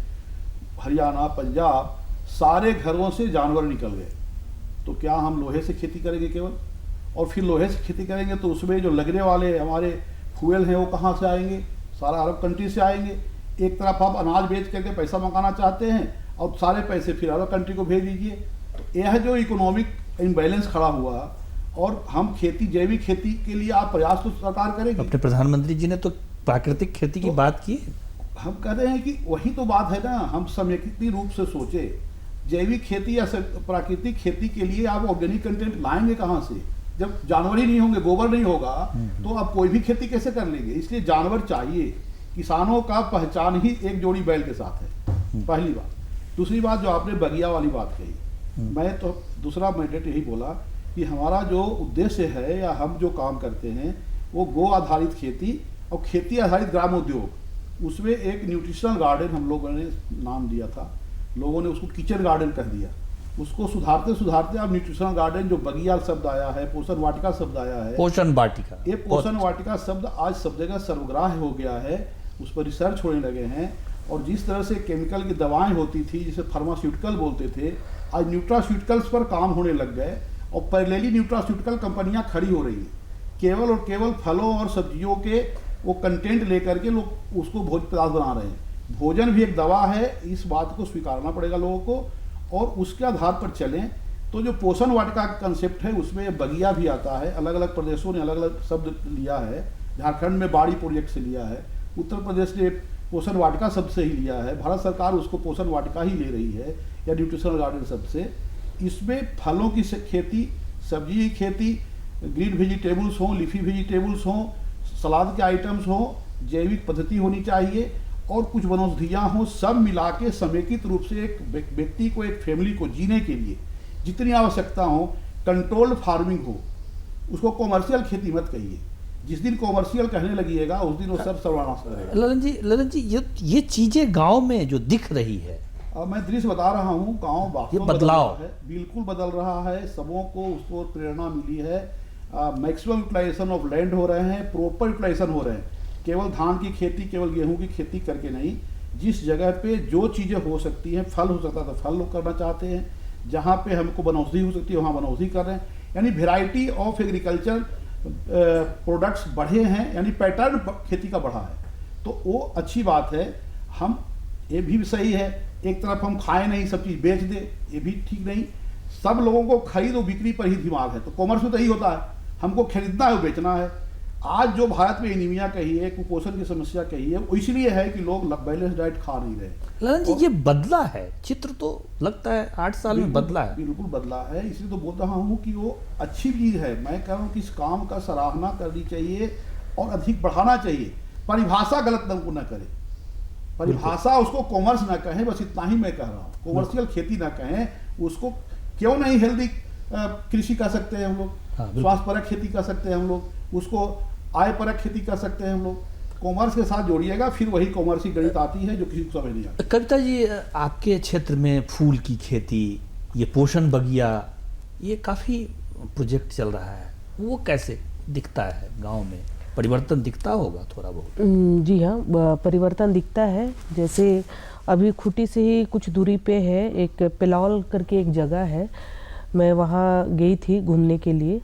हरियाणा, पंजाब, सारे घरों से जानवर निकल गए। तो क्या हम लोहे से खेती करेंगे केवल? और फिर लोहे से खेती करेंगे तो उसमें जो लगने वाले हमारे फ्यूल हैं वो कहाँ से आएंगे? सारा अरब कंट्री से आएंगे। एक तरफ आप अनाज बेच करके पैसा मंगाना चाहते हैं और सारे पैसे फिर अदर कंट्री को भेज दीजिए। तो यह जो इकोनॉमिक इम्बैलेंस खड़ा हुआ, और हम खेती, जैविक खेती के लिए आप प्रयास तो सरकार करेगी। अपने प्रधानमंत्री जी ने तो प्राकृतिक खेती की बात की। हम कह रहे हैं कि वही तो बात है ना, हम समेकित रूप से सोचे। जैविक खेती या प्राकृतिक खेती के लिए आप ऑर्गेनिक कंटेंट लाएंगे कहाँ से? जब जानवर ही नहीं होंगे, गोबर नहीं होगा, तो आप कोई भी खेती कैसे कर लेंगे? इसलिए जानवर चाहिए। किसानों का पहचान ही एक जोड़ी बैल के साथ है, पहली बात। दूसरी बात, जो आपने बगिया वाली बात कही, मैं तो दूसरा मैंडेट यही बोला कि हमारा जो उद्देश्य है या हम जो काम करते हैं वो गो आधारित खेती और खेती आधारित ग्राम उद्योग, उसमें एक न्यूट्रिशनल गार्डन हम लोगों ने नाम दिया था, लोगों ने उसको किचन गार्डन कह दिया। उसको सुधारते सुधारते अब न्यूट्रिशनल गार्डन, जो बगिया शब्द आया है, पोषण वाटिका शब्द आया है, पोषण वाटिका, ये पोषण वाटिका शब्द आज सब जगह सर्वग्राह्य हो गया है। उस पर रिसर्च होने लगे हैं, और जिस तरह से केमिकल की दवाएं होती थी, जिसे फार्मास्यूटिकल बोलते थे, आज न्यूट्रास्यूटिकल्स पर काम होने लग गए, और पैरेलली न्यूट्रास्यूटिकल कंपनियां खड़ी हो रही हैं। केवल और केवल फलों और सब्जियों के वो कंटेंट लेकर के लोग उसको भोज्य पदार्थ बना रहे हैं। भोजन भी एक दवा है, इस बात को स्वीकारना पड़ेगा लोगों को, और उसके आधार पर चलें। तो जो पोषण वाटिका का कंसेप्ट है, उसमें बगिया भी आता है। अलग अलग प्रदेशों ने अलग अलग शब्द लिया है। झारखंड में बाड़ी प्रोजेक्ट से लिया है, उत्तर प्रदेश ने पोषण वाटिका शब्द से ही लिया है, भारत सरकार उसको पोषण वाटिका ही ले रही है, या न्यूट्रिशनल गार्डन शब्द से। इसमें फलों की खेती, सब्जी की खेती, ग्रीन वेजिटेबल्स हों, लीफी वेजिटेबल्स हों, सलाद के आइटम्स हों, जैविक पद्धति होनी चाहिए, और कुछ वनौषधियाँ हों, सब मिला के समेकित रूप से एक व्यक्ति को, एक फैमिली को जीने के लिए जितनी आवश्यकता हो, कंट्रोल्ड फार्मिंग हो। उसको कॉमर्शियल खेती मत कहिए। जिस दिन कॉमर्शियल कहने लगिएगा उस दिन वो सब सर्वनाश करेगा। ललन जी ये चीजें गांव में जो दिख रही है, अब मैं दृश्य बता रहा हूँ, गांव वास्तव में बदलाव है, बिल्कुल बदल रहा है। सबों को उसको प्रेरणा मिली है। मैक्सिमम यूटिलाइजेशन ऑफ लैंड हो रहे हैं, प्रॉपर यूटिलाइजेशन हो रहे हैं। केवल धान की खेती, केवल गेहूं की खेती करके नहीं, जिस जगह पे जो चीज़ें हो सकती हैं, फल हो सकता है तो फल लोग करना चाहते हैं, जहाँ पे हमको वनौषधि हो सकती है वहाँ वनौषधि कर रहे हैं। यानी वेराइटी ऑफ एग्रीकल्चर प्रोडक्ट्स बढ़े हैं, यानी पैटर्न खेती का बढ़ा है, तो वो अच्छी बात है। हम ये भी सही है, एक तरफ हम खाएं नहीं, सब चीज़ बेच दे, ये भी ठीक नहीं। सब लोगों को खरीद और बिक्री पर ही दिमाग है, तो कॉमर्स में तो यही होता है, हमको खरीदना है और बेचना है। आज जो भारत में एनीमिया कही है, कुपोषण की समस्या कही है, वो इसलिए है कि लोग बैलेंस डाइट खा नहीं रहे। ललन जी ये बदला है चित्र, तो लगता है 8 साल में बदला है। बिल्कुल बदला है, इसलिए तो बोल रहा हूँ कि वो अच्छी चीज़ है। मैं कह रहा हूँ कि इस काम का सराहना करनी चाहिए और अधिक बढ़ाना चाहिए। परिभाषा गलत न करें, परिभाषा उसको कॉमर्स ना कहें, बस इतना ही मैं कह रहा हूँ। कॉमर्शियल खेती ना कहें उसको। क्यों नहीं हेल्दी कृषि कर सकते हैं हम लोग, स्वास्थ्य परक खेती कर सकते हैं हम लोग, उसको आय परक खेती कर सकते हैं हम लोग। कॉमर्स के साथ जोड़िएगा, फिर वही कॉमर्स की गणित आती है जो किसी को समझ नहीं आती। कविता जी, आपके क्षेत्र में फूल की खेती, ये पोषण बगिया, ये काफ़ी प्रोजेक्ट चल रहा है, वो कैसे दिखता है गांव में? परिवर्तन दिखता होगा थोड़ा बहुत? जी हाँ, परिवर्तन दिखता है। जैसे अभी खूंटी से ही कुछ दूरी पे है एक पिलौल करके एक जगह है, मैं वहाँ गई थी घूमने के लिए।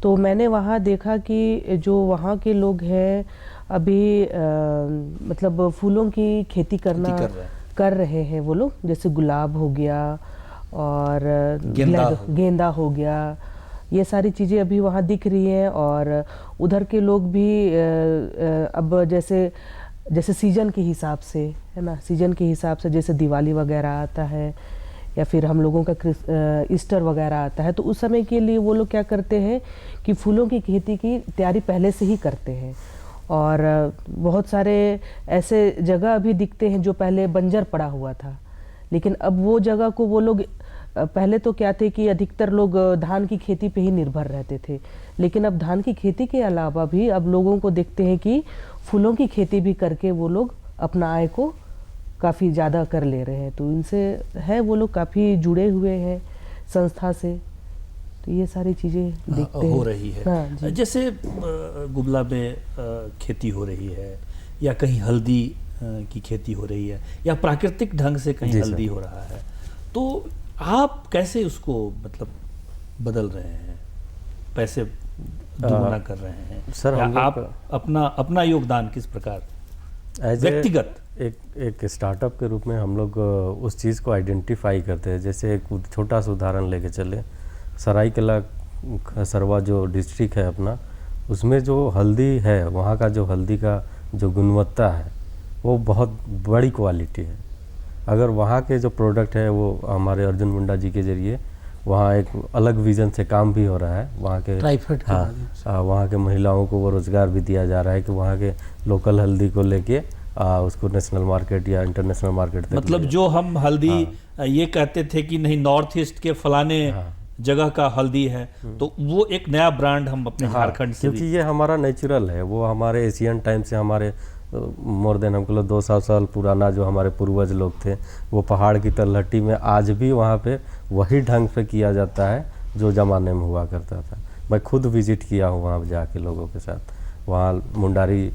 तो मैंने वहाँ देखा कि जो वहाँ के लोग हैं अभी मतलब फूलों की खेती कर रहे हैं वो लोग। जैसे गुलाब हो गया और गेंदा हो गया, ये सारी चीज़ें अभी वहाँ दिख रही हैं। और उधर के लोग भी अब जैसे सीजन के हिसाब से, है ना, सीजन के हिसाब से जैसे दिवाली वगैरह आता है या फिर हम लोगों का ईस्टर वगैरह आता है, तो उस समय के लिए वो लोग क्या करते हैं कि फूलों की खेती की तैयारी पहले से ही करते हैं। और बहुत सारे ऐसे जगह अभी दिखते हैं जो पहले बंजर पड़ा हुआ था, लेकिन अब वो जगह को वो लोग, पहले तो क्या थे कि अधिकतर लोग धान की खेती पे ही निर्भर रहते थे, लेकिन अब धान की खेती के अलावा भी अब लोगों को देखते हैं कि फूलों की खेती भी करके वो लोग अपना आय को काफ़ी ज़्यादा कर ले रहे हैं। तो इनसे है वो लोग काफ़ी जुड़े हुए हैं संस्था से, तो ये सारी चीज़ें देखते हो रही है। हाँ, जैसे गुबला में खेती हो रही है, या कहीं हल्दी की खेती हो रही है, या प्राकृतिक ढंग से कहीं हल्दी हो रहा है, तो आप कैसे उसको मतलब बदल रहे हैं, पैसे दुगना कर रहे हैं? सर, आप अपना योगदान किस प्रकार व्यक्तिगत एक स्टार्टअप के रूप में हम लोग उस चीज़ को आइडेंटिफाई करते हैं। जैसे एक छोटा सा उदाहरण लेके चले, सरायकेला खसरवा जो डिस्ट्रिक्ट है अपना, उसमें जो हल्दी है, वहाँ का जो हल्दी का जो गुणवत्ता है वो बहुत बड़ी क्वालिटी है। अगर वहाँ के जो प्रोडक्ट है वो हमारे अर्जुन मुंडा जी के ज़रिए वहाँ एक अलग विज़न से काम भी हो रहा है। वहाँ के ट्राइफेड के माध्यम से। वहाँ के महिलाओं को वो रोज़गार भी दिया जा रहा है कि वहाँ के लोकल हल्दी को लेके उसको नेशनल मार्केट या इंटरनेशनल मार्केट तक मतलब जो हम हल्दी ये कहते थे कि नहीं नॉर्थ ईस्ट के फलाने जगह का हल्दी है, तो वो एक नया ब्रांड हम अपने झारखंड से क्योंकि ये हमारा नेचुरल है, वो हमारे एशियन टाइम से हमारे मोर देन हमको लोग 200 साल पुराना जो हमारे पूर्वज लोग थे, वो पहाड़ की तलहटी में आज भी वहाँ पे वही ढंग से किया जाता है जो ज़माने में हुआ करता था। मैं खुद विज़िट किया हूँ वहाँ जाके लोगों के साथ। वहाँ मुंडारी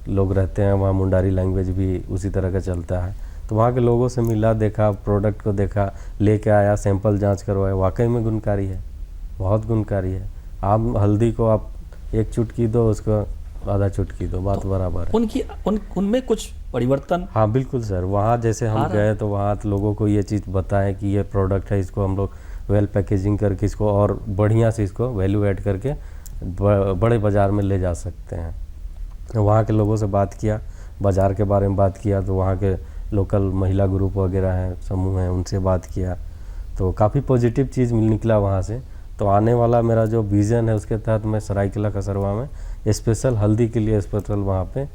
लोग रहते हैं, वहाँ मुंडारी लैंग्वेज भी उसी तरह का चलता है। तो वहाँ के लोगों से मिला, देखा, प्रोडक्ट को देखा, लेके आया, सैंपल जांच करवाया, वाकई में गुणकारी है, बहुत गुणकारी है। आप हल्दी को आप एक चुटकी दो, उसको आधा चुटकी दो, बात बराबर है। उनमें कुछ परिवर्तन? हाँ बिल्कुल सर, वहाँ जैसे हम गए तो वहाँ लोगों को ये चीज़ बताएं कि ये प्रोडक्ट है, इसको हम लोग वेल पैकेजिंग करके इसको और बढ़िया से इसको वैल्यू ऐड करके बड़े बाज़ार में ले जा सकते हैं। वहाँ के लोगों से बात किया, बाज़ार के बारे में बात किया, तो वहाँ के लोकल महिला ग्रुप वगैरह हैं, समूह हैं, उनसे बात किया, तो काफ़ी पॉजिटिव चीज़ निकला वहाँ से। तो आने वाला मेरा जो विज़न है उसके तहत मैं सरायकेला खसरवा में स्पेशल हल्दी के लिए स्पेशल वहाँ पे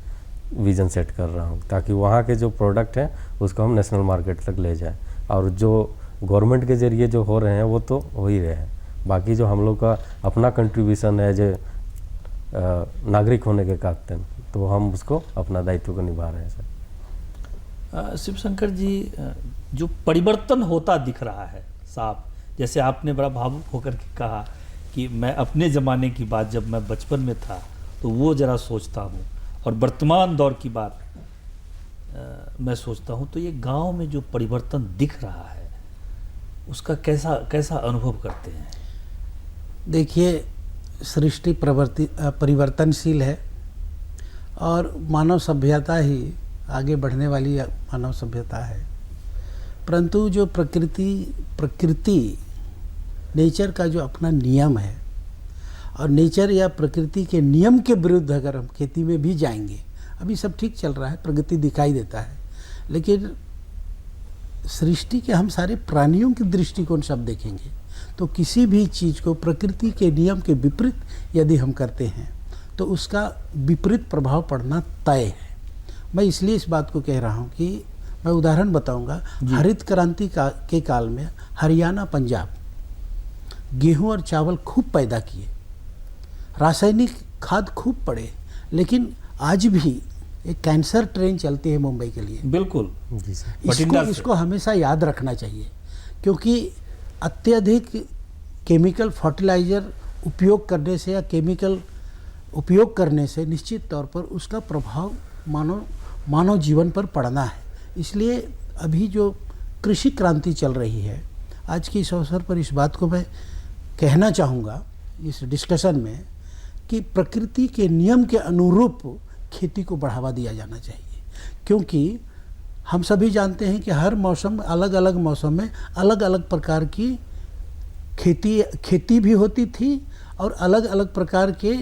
विज़न सेट कर रहा हूँ, ताकि वहाँ के जो प्रोडक्ट हैं उसको हम नेशनल मार्केट तक ले जाएं। और जो गवर्नमेंट के ज़रिए जो हो रहे हैं वो तो हो ही रहे हैं, बाकी जो हम लोग का अपना कंट्रीब्यूशन है जो नागरिक होने के नाते, तो हम उसको अपना दायित्व को निभा रहे हैं सर। शिवशंकर जी, जो परिवर्तन होता दिख रहा है साफ, जैसे आपने बड़ा भावुक होकर के कहा कि मैं अपने ज़माने की बात जब मैं बचपन में था तो वो ज़रा सोचता हूँ, और वर्तमान दौर की बात मैं सोचता हूँ, तो ये गांव में जो परिवर्तन दिख रहा है उसका कैसा अनुभव करते हैं? देखिए, सृष्टि परिवर्तनशील है और मानव सभ्यता ही आगे बढ़ने वाली मानव सभ्यता है। परंतु जो प्रकृति नेचर का जो अपना नियम है, और नेचर या प्रकृति के नियम के विरुद्ध अगर हम खेती में भी जाएंगे, अभी सब ठीक चल रहा है, प्रगति दिखाई देता है, लेकिन सृष्टि के हम सारे प्राणियों के दृष्टिकोण से देखेंगे तो किसी भी चीज़ को प्रकृति के नियम के विपरीत यदि हम करते हैं तो उसका विपरीत प्रभाव पड़ना तय है। मैं इसलिए इस बात को कह रहा हूँ कि मैं उदाहरण बताऊंगा। हरित क्रांति के काल में हरियाणा, पंजाब गेहूं और चावल खूब पैदा किए, रासायनिक खाद खूब पड़े, लेकिन आज भी एक कैंसर ट्रेन चलती है मुंबई के लिए। बिल्कुल जी सर। इसको हमेशा याद रखना चाहिए, क्योंकि अत्यधिक केमिकल फर्टिलाइज़र उपयोग करने से या केमिकल उपयोग करने से निश्चित तौर पर उसका प्रभाव मानव जीवन पर पड़ना है। इसलिए अभी जो कृषि क्रांति चल रही है, आज के इस अवसर पर इस बात को मैं कहना चाहूँगा इस डिस्कशन में कि प्रकृति के नियम के अनुरूप खेती को बढ़ावा दिया जाना चाहिए, क्योंकि हम सभी जानते हैं कि हर मौसम, अलग अलग मौसम में अलग अलग प्रकार की खेती भी होती थी और अलग अलग प्रकार के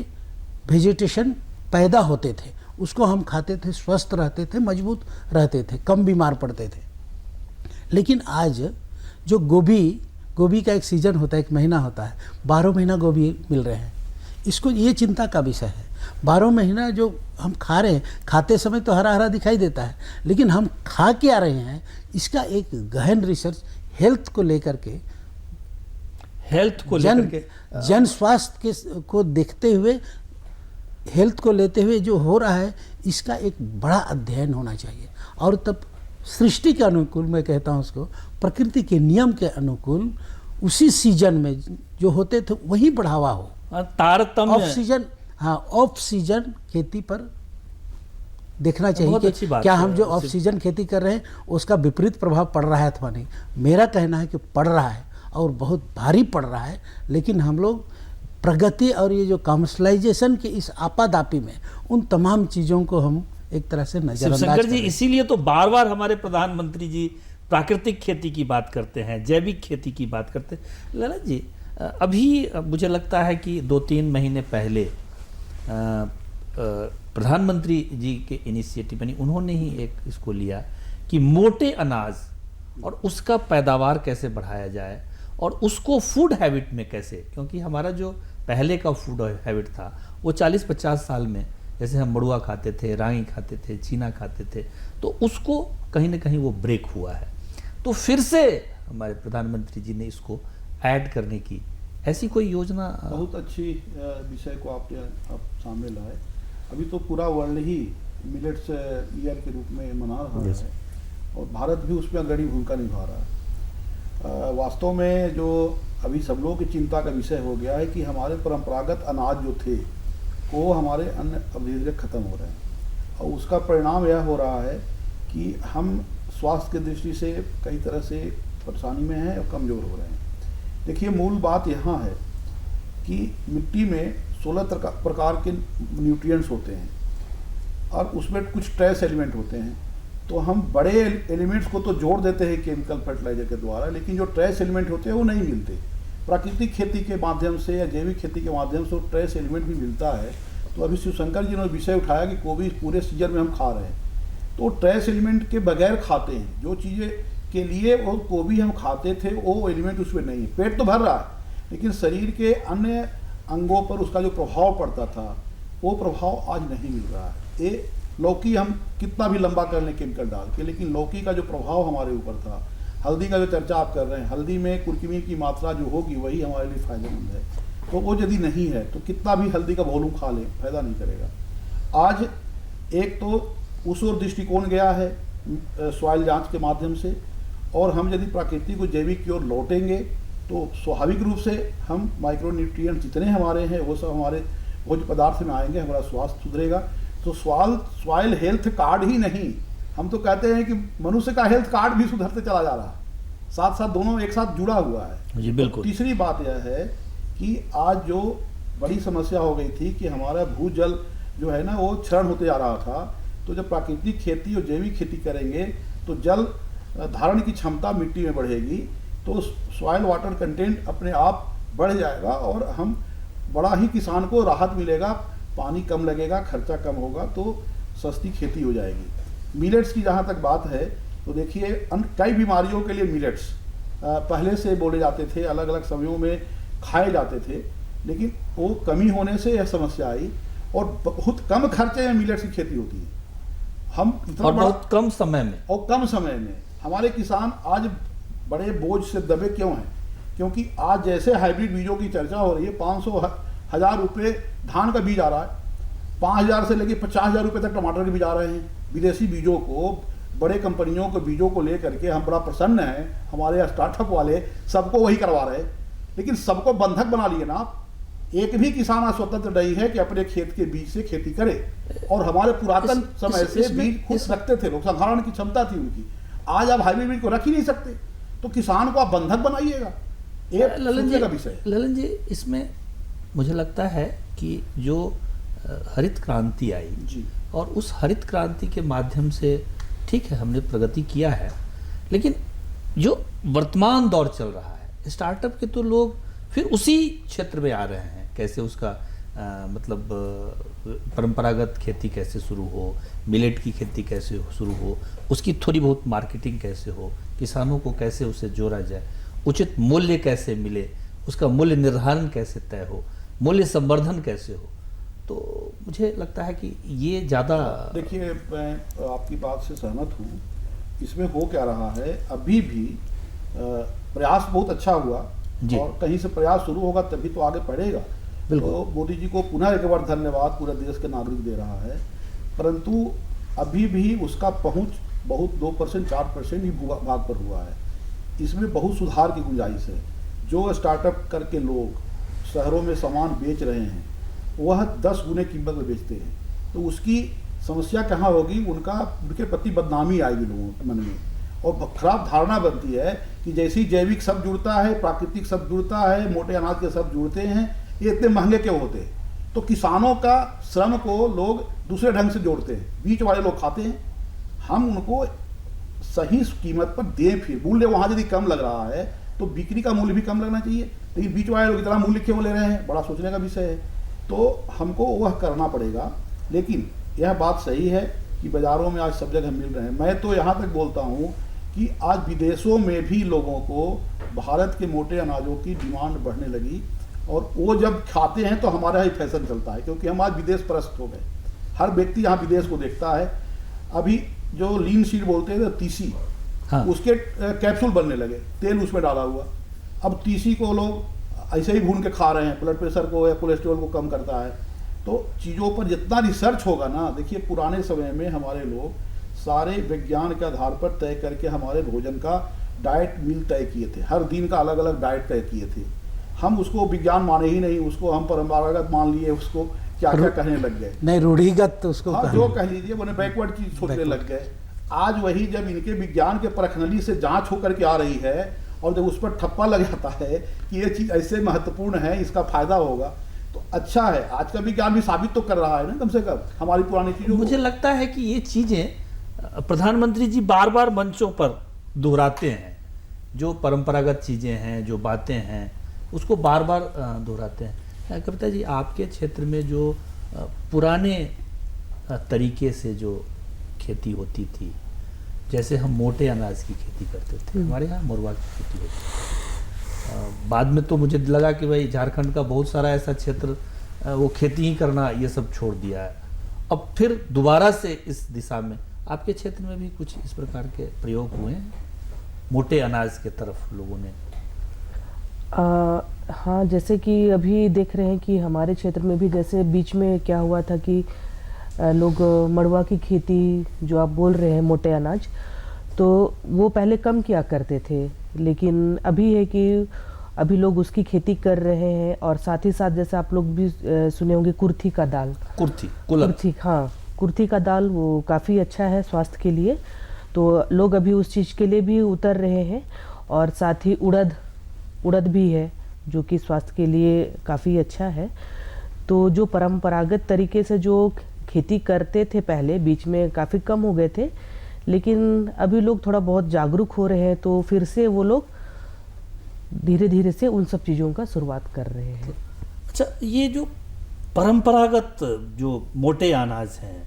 वेजिटेशन पैदा होते थे, उसको हम खाते थे, स्वस्थ रहते थे, मजबूत रहते थे, कम बीमार पड़ते थे। लेकिन आज जो गोभी का एक सीज़न होता है, एक महीना होता है, 12 महीना गोभी मिल रहे हैं, इसको ये चिंता का विषय है। 12 महीना जो हम खा रहे हैं, खाते समय तो हरा हरा दिखाई देता है, लेकिन हम खा के आ रहे हैं, इसका एक गहन रिसर्च हेल्थ को लेकर के, जन स्वास्थ्य को देखते हुए, हेल्थ को लेते हुए जो हो रहा है, इसका एक बड़ा अध्ययन होना चाहिए। और तब सृष्टि के अनुकूल, मैं कहता हूँ उसको, प्रकृति के नियम के अनुकूल उसी सीजन में जो होते थे वही बढ़ावा हो। तारतम्य ऑफ सीजन खेती पर देखना चाहिए कि क्या हम जो ऑफ सीजन खेती कर रहे हैं उसका विपरीत प्रभाव पड़ रहा है अथवा नहीं। मेरा कहना है कि पड़ रहा है और बहुत भारी पड़ रहा है, लेकिन हम लोग प्रगति और ये जो कमर्शलाइजेशन की इस आपादापी में उन तमाम चीज़ों को हम एक तरह से शिवशंकर नजरअंदाज जी, कर रहे हैं। इसीलिए तो बार बार हमारे प्रधानमंत्री जी प्राकृतिक खेती की बात करते हैं, जैविक खेती की बात करते हैं। ललन जी, अभी मुझे लगता है कि 2-3 महीने पहले प्रधानमंत्री जी के इनिशिएटिव यानी उन्होंने ही एक इसको लिया कि मोटे अनाज और उसका पैदावार कैसे बढ़ाया जाए और उसको फूड हैबिट में कैसे, क्योंकि हमारा जो पहले का फूड हैबिट था वो 40-50 साल में, जैसे हम मड़ुआ खाते थे, रागी खाते थे, चीना खाते थे, तो उसको कहीं ना कहीं वो ब्रेक हुआ है। तो फिर से हमारे प्रधानमंत्री जी ने इसको ऐड करने की ऐसी कोई योजना? बहुत अच्छी विषय को आपने आप सामने लाए। अभी तो पूरा वर्ल्ड ही मिलेट्स ईयर के रूप में मना रहा Yes. है और भारत भी उसमें अग्रणी भूमिका निभा रहा है। वास्तव में जो अभी सब लोगों की चिंता का विषय हो गया है कि हमारे परंपरागत अनाज जो थे वो हमारे अन्न अब धीरे धीरे खत्म हो रहे हैं और उसका परिणाम यह हो रहा है कि हम स्वास्थ्य की दृष्टि से कई तरह से परेशानी में हैं और कमज़ोर हो रहे हैं। देखिए, मूल बात यहाँ है कि मिट्टी में 16 प्रकार के न्यूट्रिएंट्स होते हैं और उसमें कुछ ट्रेस एलिमेंट होते हैं। तो हम बड़े एलिमेंट्स को तो जोड़ देते हैं केमिकल फर्टिलाइजर के द्वारा, लेकिन जो ट्रेस एलिमेंट होते हैं वो नहीं मिलते। प्राकृतिक खेती के माध्यम से या जैविक खेती के माध्यम से वो ट्रेस एलिमेंट भी मिलता है। तो अभी शिवशंकर जी ने विषय उठाया कि गोभी पूरे सीजन में हम खा रहे हैं, तो ट्रेस एलिमेंट के बगैर खाते हैं। जो चीज़ें के लिए वो गोभी हम खाते थे वो एलिमेंट उसमें नहीं है। पेट तो भर रहा है लेकिन शरीर के अन्य अंगों पर उसका जो प्रभाव पड़ता था वो प्रभाव आज नहीं मिल रहा है। ये लौकी हम कितना भी लंबा कर लें केमिकल डाल के, लेकिन लौकी का जो प्रभाव हमारे ऊपर था, हल्दी का जो चर्चा आप कर रहे हैं, हल्दी में कुर्कुमिन की मात्रा जो होगी वही हमारे लिए फायदेमंद है। तो वो यदि नहीं है तो कितना भी हल्दी का वॉल्यूम खा लें फायदा नहीं करेगा। आज एक तो उस ओर दृष्टिकोण गया है सॉइल जांच के माध्यम से, और हम यदि प्राकृतिक और जैविक की ओर लौटेंगे तो स्वाभाविक रूप से हम माइक्रोन्यूट्रिएंट जितने हमारे हैं वो सब हमारे भोज्य पदार्थ में आएंगे, हमारा स्वास्थ्य सुधरेगा। तो सॉइल हेल्थ कार्ड ही नहीं, हम तो कहते हैं कि मनुष्य का हेल्थ कार्ड भी सुधरते चला जा रहा है, साथ साथ दोनों एक साथ जुड़ा हुआ है। जी बिल्कुल। तीसरी बात यह है कि आज जो बड़ी समस्या हो गई थी कि हमारा भूजल जो है ना वो क्षरण होते जा रहा था, तो जब प्राकृतिक खेती और जैविक खेती करेंगे तो जल धारण की क्षमता मिट्टी में बढ़ेगी, तो सॉइल वाटर कंटेंट अपने आप बढ़ जाएगा और हम बड़ा ही किसान को राहत मिलेगा, पानी कम लगेगा, खर्चा कम होगा, तो सस्ती खेती हो जाएगी। मिलेट्स की जहाँ तक बात है तो देखिए कई बीमारियों के लिए मिलेट्स पहले से बोले जाते थे, अलग अलग समयों में खाए जाते थे, लेकिन वो कमी होने से यह समस्या आई और बहुत कम खर्चे में मिलेट्स की खेती होती है। हम इतना और बहुत कम समय में, और कम समय में हमारे किसान आज बड़े बोझ से दबे क्यों हैं? क्योंकि आज जैसे हाइब्रिड बीजों की चर्चा हो रही है, 500,000 रुपये धान का बीज आ रहा है, 5,000 से लेकर 50,000 रुपये तक टमाटर के बीज आ रहे हैं। विदेशी बीजों को, बड़े कंपनियों के बीजों को लेकर के हम बड़ा प्रसन्न हैं, हमारे स्टार्टअप वाले सबको वही करवा रहे हैं, लेकिन सबको बंधक बना लिए ना आप। एक भी किसान आज स्वतंत्र नहीं है कि अपने खेत के बीज से खेती करे, और हमारे पुरातन समय से बीज खुद रखते थे लोग, संधारण की क्षमता थी उनकी। आज आप हाइब्रिड बीज को रख ही नहीं सकते, तो किसान को आप बंधक बनाइएगा। एक सोचने का विषय। ललन जी, इसमें मुझे लगता है कि जो हरित क्रांति आई जी, और उस हरित क्रांति के माध्यम से ठीक है हमने प्रगति किया है, लेकिन जो वर्तमान दौर चल रहा है स्टार्टअप के, तो लोग फिर उसी क्षेत्र में आ रहे हैं। कैसे उसका मतलब परंपरागत खेती कैसे शुरू हो, मिलेट की खेती कैसे शुरू हो, उसकी थोड़ी बहुत मार्केटिंग कैसे हो, किसानों को कैसे उसे जोड़ा जाए, उचित मूल्य कैसे मिले, उसका मूल्य निर्धारण कैसे तय हो, मूल्य संवर्धन कैसे हो। तो मुझे लगता है कि ये ज़्यादा। देखिए, मैं आपकी बात से सहमत हूँ। इसमें हो क्या रहा है, अभी भी प्रयास बहुत अच्छा हुआ और कहीं से प्रयास शुरू होगा तभी तो आगे बढ़ेगा। तो मोदी जी को पुनः एक बार धन्यवाद पूरे देश के नागरिक दे रहा है, परंतु अभी भी उसका पहुंच बहुत 2% 4% ही भाग पर हुआ है। इसमें बहुत सुधार की गुंजाइश है। जो स्टार्टअप करके लोग शहरों में सामान बेच रहे हैं वह 10 गुने कीमत में बेचते हैं, तो उसकी समस्या कहाँ होगी? उनके प्रति बदनामी आएगी लोगों के मन में, और खराब धारणा बनती है कि जैसे ही जैविक सब जुड़ता है, प्राकृतिक सब जुड़ता है, मोटे अनाज के सब जुड़ते हैं, ये इतने महंगे क्यों होते हैं? तो किसानों का श्रम को लोग दूसरे ढंग से जोड़ते हैं, बीच वाले लोग खाते हैं। हम उनको सही कीमत पर दें, फिर मूल्य वहाँ यदि कम लग रहा है तो बिक्री का मूल्य भी कम लगना चाहिए, लेकिन बीच वाले लोग इतना मूल्य क्यों ले रहे हैं, बड़ा सोचने का विषय है। तो हमको वह करना पड़ेगा। लेकिन यह बात सही है कि बाज़ारों में आज सब जगह मिल रहे हैं। मैं तो यहाँ तक बोलता हूँ कि आज विदेशों में भी लोगों को भारत के मोटे अनाजों की डिमांड बढ़ने लगी, और वो जब खाते हैं तो हमारा ही फैशन चलता है, क्योंकि हम आज विदेश परस्त हो गए। हर व्यक्ति यहाँ विदेश को देखता है। अभी जो लीन सीड बोलते हैं तीसी, हाँ। उसके कैप्सूल बनने लगे, तेल उसमें डाला हुआ। अब तीसी को लोग ऐसे ही भून के खा रहे हैं, ब्लड प्रेशर को या कोलेस्ट्रॉल को कम करता है। तो चीज़ों पर जितना रिसर्च होगा ना, देखिए पुराने समय में हमारे लोग सारे विज्ञान के आधार पर तय करके हमारे भोजन का डाइट मील तय किए थे, हर दिन का अलग अलग डाइट तय किए थे। हम उसको विज्ञान माने ही नहीं, उसको हम परंपरागत मान लिए, उसको क्या क्या कहने लग गए। नहीं, रूढ़िगत उसको हाँ, जो कह लीजिए वो बैकवर्ड चीज सोचने लग गए। आज वही जब इनके विज्ञान के परखनली से जांच होकर के आ रही है, और जब उस पर ठप्पा लग जाता है कि ये चीज़ ऐसे महत्वपूर्ण है, इसका फायदा होगा, तो अच्छा है। आज का विज्ञान भी साबित तो कर रहा है ना, कम से कम हमारी पुरानी चीज़ों को। मुझे लगता है कि ये चीजें प्रधानमंत्री जी बार बार मंचों पर दोहराते हैं, जो परंपरागत चीजें हैं, जो बातें हैं, उसको बार बार दोहराते हैं। कविता जी, आपके क्षेत्र में जो पुराने तरीके से जो खेती होती थी, जैसे हम मोटे अनाज की खेती करते थे, हमारे यहाँ मरुआ की खेती होती थी। बाद में तो मुझे लगा कि भाई झारखंड का बहुत सारा ऐसा क्षेत्र वो खेती ही करना ये सब छोड़ दिया है। अब फिर दोबारा से इस दिशा में आपके क्षेत्र में भी कुछ इस प्रकार के प्रयोग हुए हैं, मोटे अनाज के तरफ लोगों ने? हाँ, जैसे कि अभी देख रहे हैं कि हमारे क्षेत्र में भी जैसे बीच में क्या हुआ था कि लोग मड़ुआ की खेती जो आप बोल रहे हैं, मोटे अनाज, तो वो पहले कम किया करते थे, लेकिन अभी है कि अभी लोग उसकी खेती कर रहे हैं। और साथ ही साथ जैसे आप लोग भी सुने होंगे कुर्थी का दाल, कुर्थी, हाँ, कुर्थी का दाल वो काफ़ी अच्छा है स्वास्थ्य के लिए, तो लोग अभी उस चीज़ के लिए भी उतर रहे हैं। और साथ ही उड़द भी है जो कि स्वास्थ्य के लिए काफ़ी अच्छा है। तो जो परंपरागत तरीके से जो खेती करते थे पहले, बीच में काफ़ी कम हो गए थे, लेकिन अभी लोग थोड़ा बहुत जागरूक हो रहे हैं, तो फिर से वो लोग धीरे धीरे से उन सब चीज़ों का शुरुआत कर रहे हैं। अच्छा, ये जो परंपरागत जो मोटे अनाज हैं,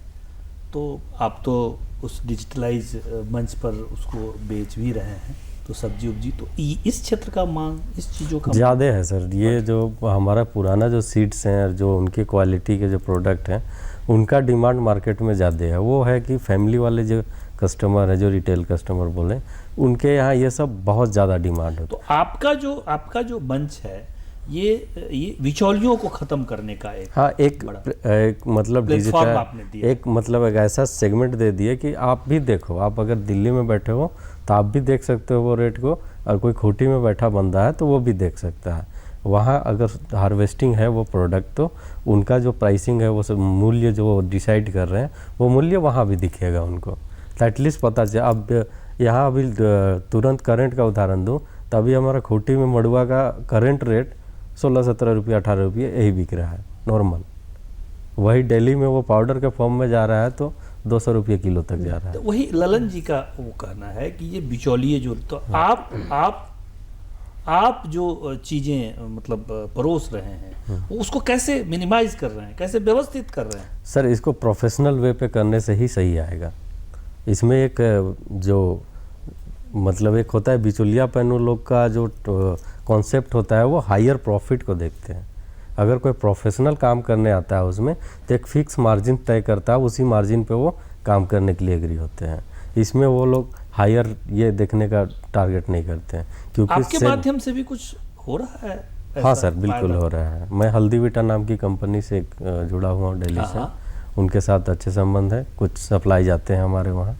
तो आप तो उस डिजिटलाइज मंच पर उसको बेच भी रहे हैं, तो सब्जी उब्जी, तो इस क्षेत्र का मांग इस चीज़ों का ज़्यादा है सर। ये जो हमारा पुराना जो सीड्स हैं, जो उनके क्वालिटी के जो प्रोडक्ट हैं, उनका डिमांड मार्केट में ज़्यादा है। वो है कि फैमिली वाले जो कस्टमर है, जो रिटेल कस्टमर बोले, उनके यहाँ ये सब बहुत ज़्यादा डिमांड है। तो आपका जो मंच है, ये बिचौलियों को खत्म करने का एक, हाँ, एक मतलब प्लेटफॉर्म आपने दिया, एक मतलब एक ऐसा सेगमेंट दे दिए कि आप भी देखो, आप अगर दिल्ली में बैठे हो तो आप भी देख सकते हो वो रेट को, और कोई खूंटी में बैठा बंदा है तो वो भी देख सकता है। वहाँ अगर हार्वेस्टिंग है वो प्रोडक्ट, तो उनका जो प्राइसिंग है, वो सब मूल्य जो वो डिसाइड कर रहे हैं, वो मूल्य वहाँ भी दिखेगा उनको, तो एटलीस्ट पता चले। अब यहाँ अभी तुरंत करंट का उदाहरण दूँ, तो अभी हमारा खूंटी में मड़ुआ का करंट रेट 16-17 रुपये 18 रुपये यही बिक रहा है नॉर्मल। वही दिल्ली में वो पाउडर के फॉर्म में जा रहा है तो 200 रुपये किलो तक जा रहा है। तो वही ललन जी का वो कहना है कि ये बिचौलिए जो, तो आप जो चीज़ें मतलब परोस रहे हैं, उसको कैसे मिनिमाइज कर रहे हैं, कैसे व्यवस्थित कर रहे हैं? सर, इसको प्रोफेशनल वे पे करने से ही सही आएगा। इसमें एक जो मतलब एक होता है बिचौलियापन, लोग का जो कॉन्सेप्ट होता है, वो हायर प्रॉफिट को देखते हैं। अगर कोई प्रोफेशनल काम करने आता है उसमें, तो एक फिक्स मार्जिन तय करता है, उसी मार्जिन पे वो काम करने के लिए एग्री होते हैं। इसमें वो लोग हायर ये देखने का टारगेट नहीं करते हैं, क्योंकि आपके माध्यम से भी कुछ हो रहा है ऐसा? हाँ सर, बिल्कुल हो रहा है। मैं हल्दीविटा नाम की कंपनी से जुड़ा हुआ हूँ दिल्ली से, उनके साथ अच्छे संबंध है, कुछ सप्लाई जाते हैं हमारे वहाँ।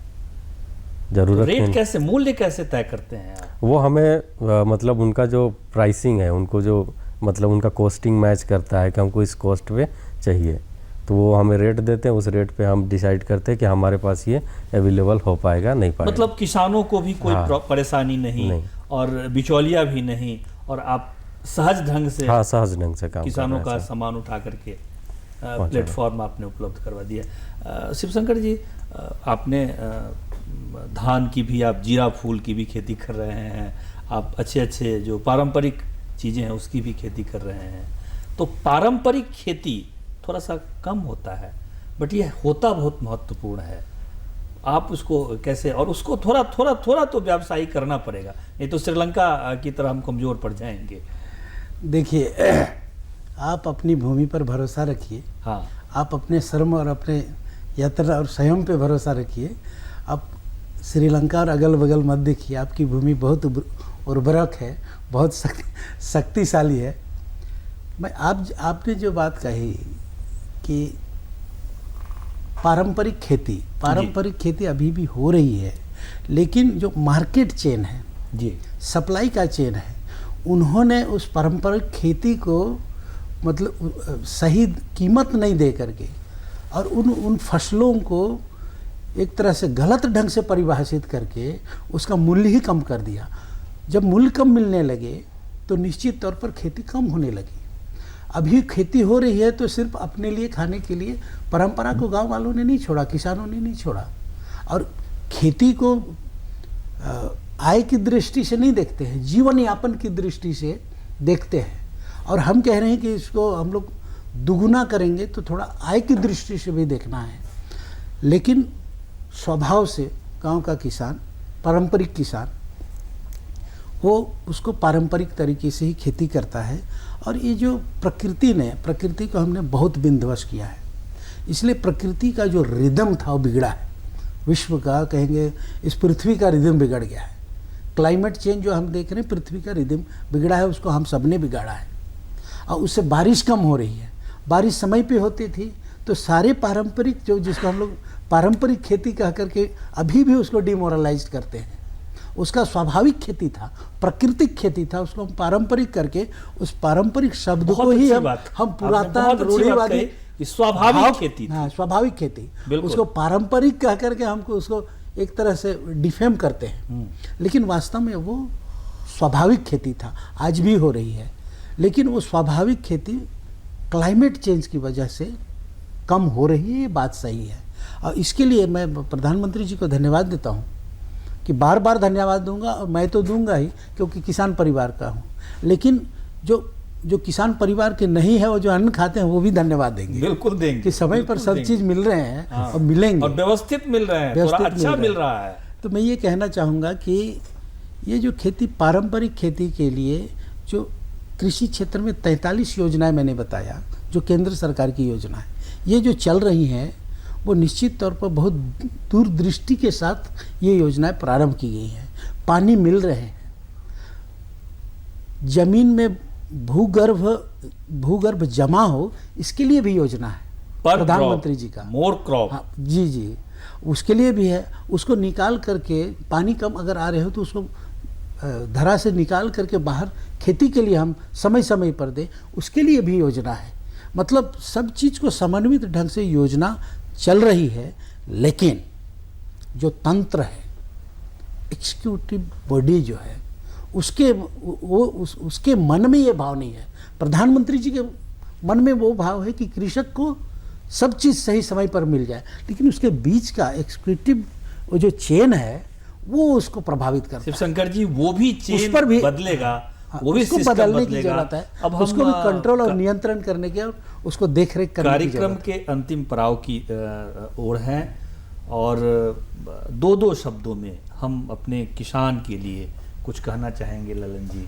जरूरत रेट कैसे, मूल्य कैसे तय करते हैं आप? वो हमें मतलब उनका जो प्राइसिंग है, उनको जो मतलब उनका कॉस्टिंग मैच करता है कि हमको इस कॉस्ट पे चाहिए, तो वो हमें रेट देते हैं। उस रेट पे हम डिसाइड करते हैं कि हमारे पास ये अवेलेबल हो पाएगा नहीं पाएगा। मतलब किसानों को भी कोई परेशानी नहीं और बिचौलिया भी नहीं, और आप सहज ढंग से, हाँ, सहज ढंग से काम किसानों का सामान उठा करके प्लेटफॉर्म आपने उपलब्ध करवा दिया। शिवशंकर जी, आपने धान की भी, आप जीरा फूल की भी खेती कर रहे हैं, आप अच्छे अच्छे जो पारंपरिक चीज़ें हैं उसकी भी खेती कर रहे हैं। तो पारंपरिक खेती थोड़ा सा कम होता है, बट ये होता बहुत महत्वपूर्ण है। आप उसको कैसे, और उसको थोड़ा थोड़ा थोड़ा तो व्यावसायिक करना पड़ेगा, नहीं तो श्रीलंका की तरह हम कमज़ोर पड़ जाएंगे। देखिए, आप अपनी भूमि पर भरोसा रखिए, हाँ, आप अपने श्रम और अपने यात्रा और संयम पे भरोसा रखिए। आप श्रीलंका और अगल बगल मत देखिए, आपकी भूमि बहुत उर्वरक है, बहुत शक्तिशाली है। मैं आपने जो बात कही कि पारंपरिक खेती अभी भी हो रही है, लेकिन जो मार्केट चेन है जी, सप्लाई का चेन है, उन्होंने उस पारंपरिक खेती को मतलब सही कीमत नहीं दे करके और उन फसलों को एक तरह से गलत ढंग से परिभाषित करके उसका मूल्य ही कम कर दिया। जब मूल्य कम मिलने लगे तो निश्चित तौर पर खेती कम होने लगी। अभी खेती हो रही है तो सिर्फ अपने लिए खाने के लिए, परंपरा को गांव वालों ने नहीं छोड़ा, किसानों ने नहीं छोड़ा। और खेती को आय की दृष्टि से नहीं देखते हैं, जीवन यापन की दृष्टि से देखते हैं। और हम कह रहे हैं कि इसको हम लोग दुगुना करेंगे तो थोड़ा आय की दृष्टि से भी देखना है। लेकिन स्वभाव से गांव का किसान, पारंपरिक किसान, वो उसको पारंपरिक तरीके से ही खेती करता है। और ये जो प्रकृति को हमने बहुत विध्वंस किया है, इसलिए प्रकृति का जो रिदम था वो बिगड़ा है। विश्व का कहेंगे, इस पृथ्वी का रिदम बिगड़ गया है। क्लाइमेट चेंज जो हम देख रहे हैं, पृथ्वी का रिदम बिगड़ा है, उसको हम सब ने बिगाड़ा है। और उससे बारिश कम हो रही है। बारिश समय पे होती थी तो सारे पारंपरिक जो जिसको हम लोग पारंपरिक खेती कह करके अभी भी उसको डिमोरलाइज करते हैं, उसका स्वाभाविक खेती था, प्राकृतिक खेती था, उसको हम पारंपरिक करके उस पारंपरिक शब्द को ही हम पुरातन रूढ़िवादी स्वाभाविक खेती, हाँ, स्वाभाविक खेती, उसको पारंपरिक कह करके हमको उसको एक तरह से डिफेम करते हैं। लेकिन वास्तव में वो स्वाभाविक खेती था, आज भी हो रही है। लेकिन वो स्वाभाविक खेती क्लाइमेट चेंज की वजह से कम हो रही है, ये बात सही है। और इसके लिए मैं प्रधानमंत्री जी को धन्यवाद देता हूँ, कि बार बार धन्यवाद दूंगा, और मैं तो दूंगा ही क्योंकि किसान परिवार का हूँ। लेकिन जो किसान परिवार के नहीं है, वो जो अन्न खाते हैं, वो भी धन्यवाद देंगे, बिल्कुल देंगे, कि समय पर सब चीज़ मिल रहे हैं। हाँ, और मिलेंगे, और व्यवस्थित मिल रहे हैं, थोड़ा अच्छा मिल रहा है। तो मैं ये कहना चाहूँगा कि ये जो खेती, पारंपरिक खेती के लिए जो कृषि क्षेत्र में 43 योजनाएं मैंने बताया, जो केंद्र सरकार की योजना है, ये जो चल रही हैं, वो निश्चित तौर पर बहुत दूरदृष्टि के साथ ये योजनाएं प्रारंभ की गई हैं। पानी मिल रहे हैं, जमीन में भूगर्भ जमा हो, इसके लिए भी योजना है प्रधानमंत्री जी का, मोर क्रॉप। हाँ, जी, उसके लिए भी है। उसको निकाल करके, पानी कम अगर आ रहे हो तो उसको धरा से निकाल करके बाहर खेती के लिए हम समय समय पर दें, उसके लिए भी योजना है। मतलब सब चीज़ को समन्वित ढंग से योजना चल रही है। लेकिन जो तंत्र है, एग्जीक्यूटिव बॉडी जो है, उसके मन में ये भाव नहीं है। प्रधानमंत्री जी के मन में वो भाव है कि कृषक को सब चीज़ सही समय पर मिल जाए, लेकिन उसके बीच का एग्जीक्यूटिव वो जो चेन है, वो उसको प्रभावित करता है। शिवशंकर जी, वो भी चेन पर भी बदलेगा, वो भी सिस्टम बदलने की जरूरत है। अब उसको भी कंट्रोल और नियंत्रण करने के, उसको देखरेख करने की कार्यक्रम के अंतिम पड़ाव की ओर हैं, और दो शब्दों में हम अपने किसान के लिए कुछ कहना चाहेंगे। ललन जी,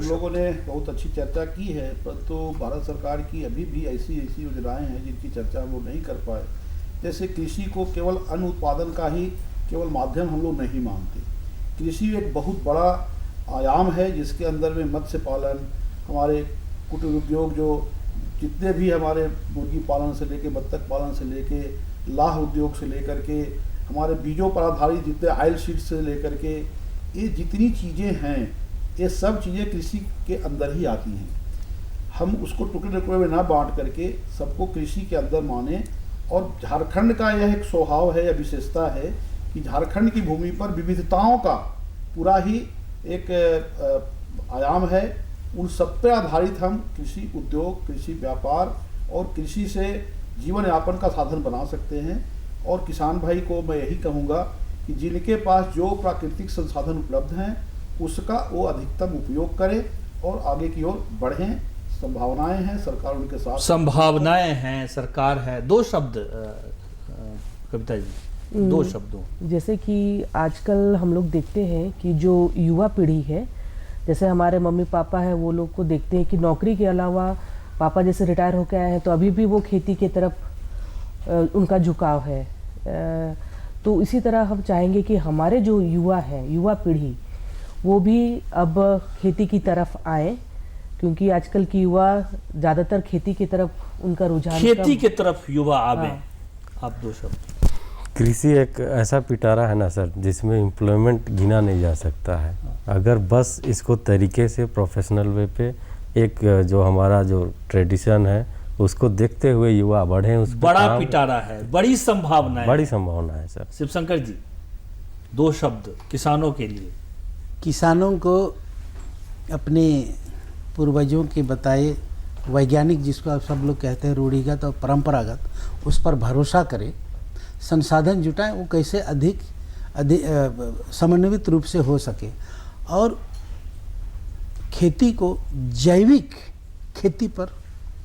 लोगों ने बहुत अच्छी चर्चा की है, परंतु भारत सरकार की अभी भी ऐसी योजनाएं हैं जिनकी चर्चा हम लोग नहीं कर पाए। जैसे कृषि को केवल अन्न उत्पादन का ही केवल माध्यम हम लोग नहीं मानते। कृषि एक बहुत बड़ा आयाम है, जिसके अंदर में मत्स्य पालन, हमारे कुटीर उद्योग, जो जितने भी हमारे मुर्गी पालन से लेके बत्तख पालन से लेके लाह उद्योग से लेकर के हमारे बीजों पर आधारित जितने ऑयल सीड्स से लेकर के, ये जितनी चीज़ें हैं, ये सब चीज़ें कृषि के अंदर ही आती हैं। हम उसको टुकड़े टुकड़े में ना बांट करके सबको कृषि के अंदर माने। और झारखंड का यह एक स्वभाव है या विशेषता है कि झारखंड की भूमि पर विविधताओं का पूरा ही एक आयाम है। उन सब पर आधारित हम कृषि उद्योग, कृषि व्यापार और कृषि से जीवन यापन का साधन बना सकते हैं। और किसान भाई को मैं यही कहूँगा कि जिनके पास जो प्राकृतिक संसाधन उपलब्ध हैं उसका वो अधिकतम उपयोग करें और आगे की ओर बढ़ें। संभावनाएं हैं, सरकार उनके साथ। संभावनाएं हैं, सरकार है। दो शब्द कविता जी, दो शब्दों। जैसे कि आजकल हम लोग देखते हैं कि जो युवा पीढ़ी है, जैसे हमारे मम्मी पापा हैं, वो लोग को देखते हैं कि नौकरी के अलावा पापा जैसे रिटायर होकर आए हैं तो अभी भी वो खेती की तरफ उनका झुकाव है। तो इसी तरह हम चाहेंगे कि हमारे जो युवा है, युवा पीढ़ी, वो भी अब खेती की तरफ आए, क्योंकि आजकल की युवा ज़्यादातर खेती की तरफ उनका रुझान, खेती की तरफ युवा आवे। हाँ। आप दो शब्द। कृषि एक ऐसा पिटारा है ना सर, जिसमें एम्प्लॉयमेंट गिना नहीं जा सकता है। अगर बस इसको तरीके से प्रोफेशनल वे पे एक जो हमारा जो ट्रेडिशन है उसको देखते हुए युवा बढ़े, उस पे बड़ा काम- पिटारा है, बड़ी संभावना है। बड़ी संभावना है सर। शिवशंकर जी, दो शब्द किसानों के लिए। किसानों को अपने पूर्वजों के बताए वैज्ञानिक, जिसको आप सब लोग कहते हैं रूढ़िगत और परंपरागत, उस पर भरोसा करें, संसाधन जुटाएं, वो कैसे अधिक समन्वित रूप से हो सके, और खेती को जैविक खेती पर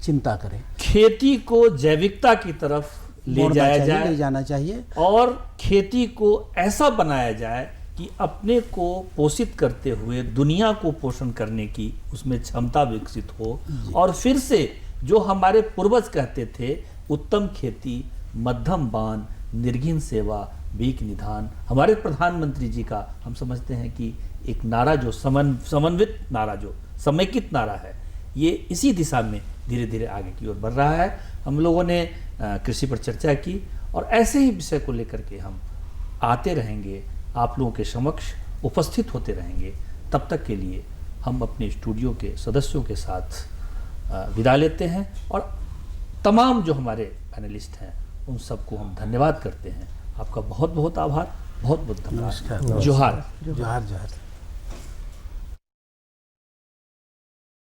चिंता करें। खेती को जैविकता की तरफ ले जाना चाहिए और खेती को ऐसा बनाया जाए कि अपने को पोषित करते हुए दुनिया को पोषण करने की उसमें क्षमता विकसित हो। और फिर से जो हमारे पूर्वज कहते थे, उत्तम खेती, मध्यम बान, निर्घिन सेवा, बीक निधान, हमारे प्रधानमंत्री जी का हम समझते हैं कि एक नारा जो समन्वित नारा, जो समेकित नारा है, ये इसी दिशा में धीरे धीरे आगे की ओर बढ़ रहा है। हम लोगों ने कृषि पर चर्चा की और ऐसे ही विषय को लेकर के हम आते रहेंगे, आप लोगों के समक्ष उपस्थित होते रहेंगे। तब तक के लिए हम अपने स्टूडियो के सदस्यों के साथ विदा लेते हैं और तमाम जो हमारे पैनलिस्ट हैं उन सबको हम धन्यवाद करते हैं। आपका बहुत बहुत आभार, बहुत बहुत धन्यवाद। नमस्कार। जोहार। जोहार जोहार।